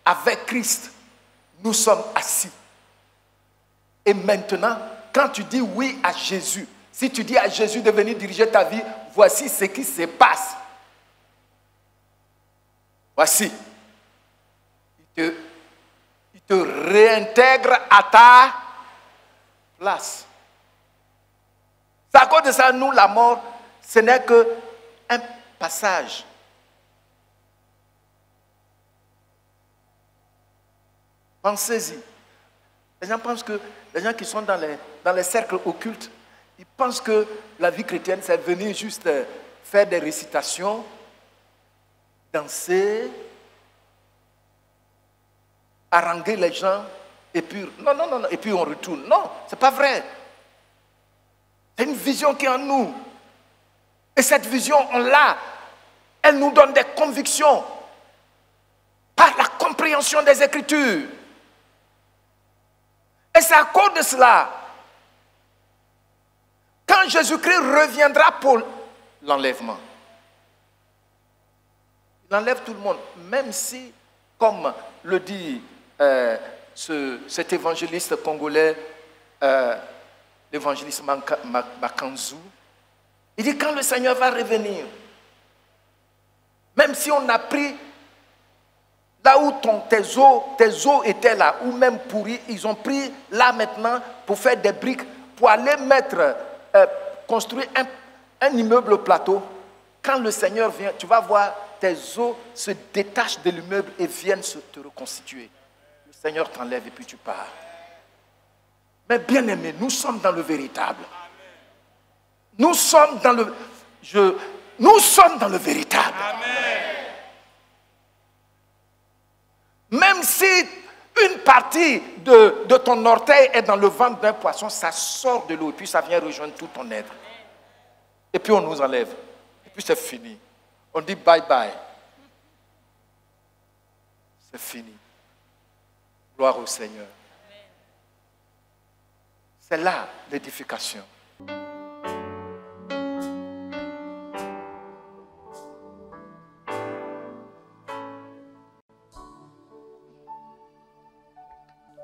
Avec Christ, nous sommes assis. Et maintenant, quand tu dis oui à Jésus, si tu dis à Jésus de venir diriger ta vie, voici ce qui se passe. Voici. Il te réintègre à ta place. C'est à cause de ça, nous, la mort, ce n'est qu'un passage. Pensez-y. Les gens pensent que, les gens qui sont dans les cercles occultes, ils pensent que la vie chrétienne, c'est venir juste faire des récitations, danser, haranguer les gens, et puis, non, et puis on retourne. Non, ce n'est pas vrai. C'est une vision qui est en nous. Et cette vision, on l'a. Elle nous donne des convictions par la compréhension des Écritures. Et c'est à cause de cela, quand Jésus-Christ reviendra pour l'enlèvement, il enlève tout le monde, même si, comme le dit cet évangéliste congolais, l'évangéliste Makanzou, il dit quand le Seigneur va revenir, même si on a pris là où tes os étaient là, ou même pourris, ils ont pris là maintenant pour faire des briques, pour aller construire un immeuble au plateau. Quand le Seigneur vient, tu vas voir tes os se détachent de l'immeuble et viennent te reconstituer. Le Seigneur t'enlève et puis tu pars. Mais bien aimé, nous sommes dans le véritable. Nous sommes dans le véritable. Amen. Même si une partie de ton orteil est dans le ventre d'un poisson, ça sort de l'eau et puis ça vient rejoindre tout ton être. Et puis on nous enlève. Et puis c'est fini. On dit bye bye. C'est fini. Gloire au Seigneur. C'est là l'édification.